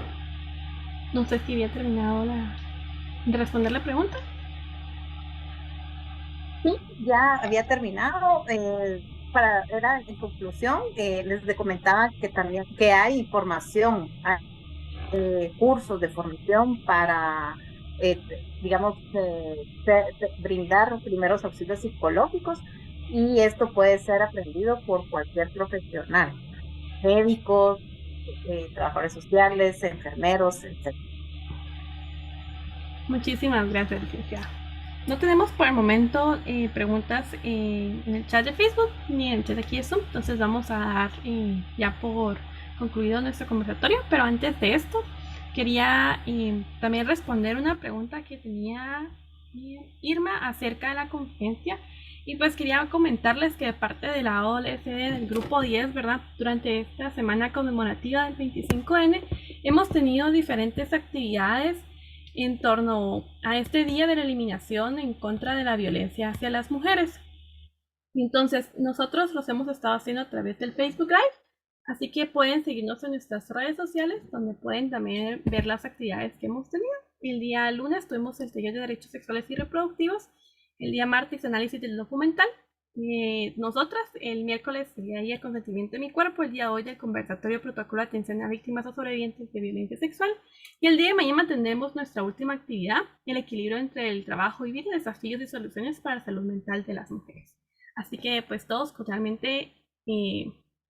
No sé si había terminado de responder la pregunta. Sí, ya había terminado. Era en conclusión, les comentaba que también que hay información, hay cursos de formación para, digamos, brindar primeros auxilios psicológicos, y esto puede ser aprendido por cualquier profesional, médicos, trabajadores sociales, enfermeros, etc. Muchísimas gracias, licenciada. No tenemos por el momento preguntas en el chat de Facebook ni en el chat de aquí de Zoom, entonces vamos a dar ya por concluido nuestro conversatorio, pero antes de esto quería también responder una pregunta que tenía Irma acerca de la conferencia, y pues quería comentarles que de parte de la OLCD del grupo 10, ¿verdad? Durante esta semana conmemorativa del 25N hemos tenido diferentes actividades en torno a este día de la eliminación en contra de la violencia hacia las mujeres. Entonces, nosotros los hemos estado haciendo a través del Facebook Live, así que pueden seguirnos en nuestras redes sociales, donde pueden también ver las actividades que hemos tenido. El día lunes tuvimos el taller de derechos sexuales y reproductivos, el día martes análisis del documental, Nosotras, el miércoles, el día de ayer, consentimiento de mi cuerpo, el día de hoy, el conversatorio protocolo de atención a víctimas o sobrevivientes de violencia sexual, y el día de mañana tendremos nuestra última actividad, el equilibrio entre el trabajo y vida, desafíos y soluciones para la salud mental de las mujeres. Así que, pues, todos cordialmente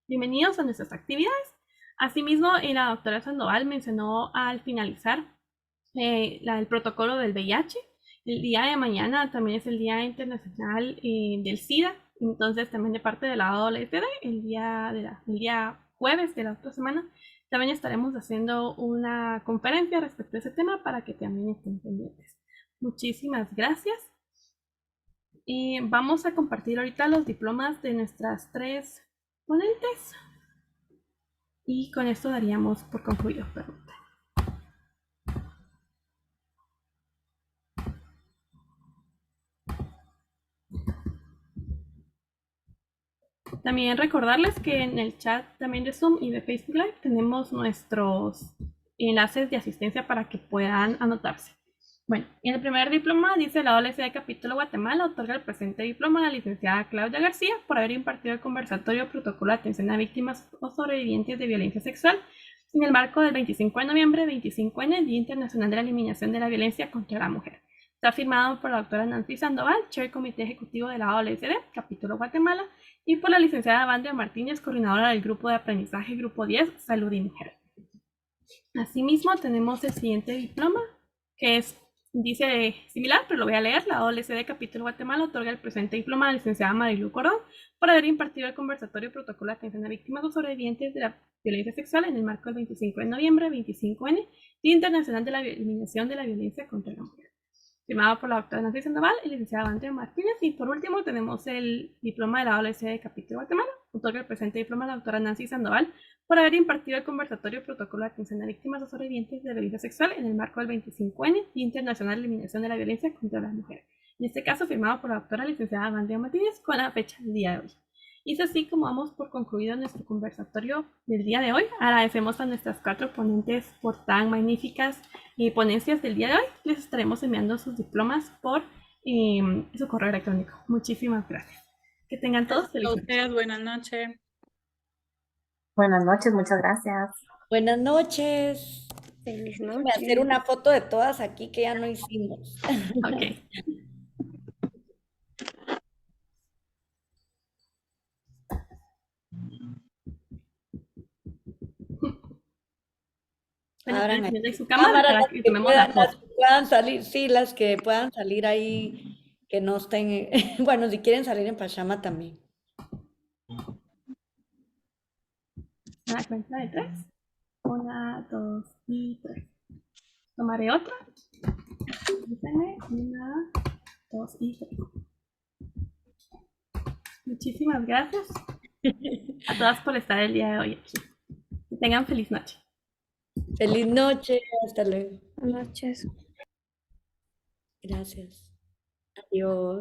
bienvenidos a nuestras actividades. Asimismo, la doctora Sandoval mencionó al finalizar el protocolo del VIH. El día de mañana también es el Día Internacional del SIDA, entonces también de parte de la AOLSD, el día jueves de la otra semana, también estaremos haciendo una conferencia respecto a ese tema para que también estén pendientes. Muchísimas gracias. Y vamos a compartir ahorita los diplomas de nuestras 3 ponentes. Y con esto daríamos por concluido. También recordarles que en el chat también de Zoom y de Facebook Live tenemos nuestros enlaces de asistencia para que puedan anotarse. Bueno, en el primer diploma dice la OLC Capítulo Guatemala otorga el presente diploma a la licenciada Claudia García por haber impartido el conversatorio protocolo de atención a víctimas o sobrevivientes de violencia sexual en el marco del 25 de noviembre, 25N, Día Internacional de la Eliminación de la Violencia contra la Mujer. Está firmado por la doctora Nancy Sandoval, Chair Comité Ejecutivo de la OLCD, Capítulo Guatemala, y por la licenciada Vandria Martínez, coordinadora del Grupo de Aprendizaje Grupo 10, Salud y Mujer. Asimismo, tenemos el siguiente diploma, que dice similar, pero lo voy a leer. La OLCD Capítulo Guatemala otorga el presente diploma a la licenciada Marilu Cordón por haber impartido el conversatorio protocolo de atención a víctimas o sobrevivientes de la violencia sexual en el marco del 25 de noviembre, 25N, Día Internacional de la Eliminación de la Violencia contra la Mujer. Firmado por la doctora Nancy Sandoval y licenciada Vandria Martínez. Y por último tenemos el diploma de la OLC de Capítulo Guatemala. Otorga el presente diploma a la doctora Nancy Sandoval por haber impartido el conversatorio protocolo de atención a víctimas o sobrevivientes de violencia sexual en el marco del 25N, Día Internacional de Eliminación de la Violencia contra las Mujeres. En este caso firmado por la doctora licenciada Vandria Martínez con la fecha del día de hoy. Y es así como damos por concluido nuestro conversatorio del día de hoy. Agradecemos a nuestras 4 ponentes por tan magníficas ponencias del día de hoy. Les estaremos enviando sus diplomas por su correo electrónico. Muchísimas gracias. Que tengan todos feliz noche. Buenas noches. Buenas noches, muchas gracias. Buenas noches. Feliz Voy a noche. hacer una foto de todas aquí que ya no hicimos. Ok. Abran ahí su cámara para que tomemos puedan, la foto. puedan salir, sí, las que puedan salir ahí, que no estén, bueno, si quieren salir en pijama también. A la cuenta de 3. 1, 2 y 3. Tomaré otra. 1, 2 y 3. Muchísimas gracias a todas por estar el día de hoy aquí. Que tengan feliz noche. Feliz noche, hasta luego. Buenas noches. Gracias. Adiós.